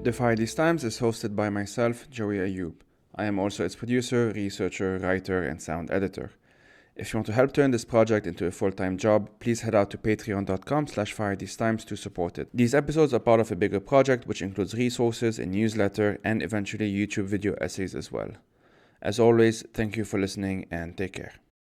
The Fire These Times is hosted by myself, Joey Ayoub. I am also its producer, researcher, writer, and sound editor. If you want to help turn this project into a full-time job, please head out to patreon.com/FireTheseTimes to support it. These episodes are part of a bigger project which includes resources, a newsletter, and eventually YouTube video essays as well. As always, thank you for listening and take care.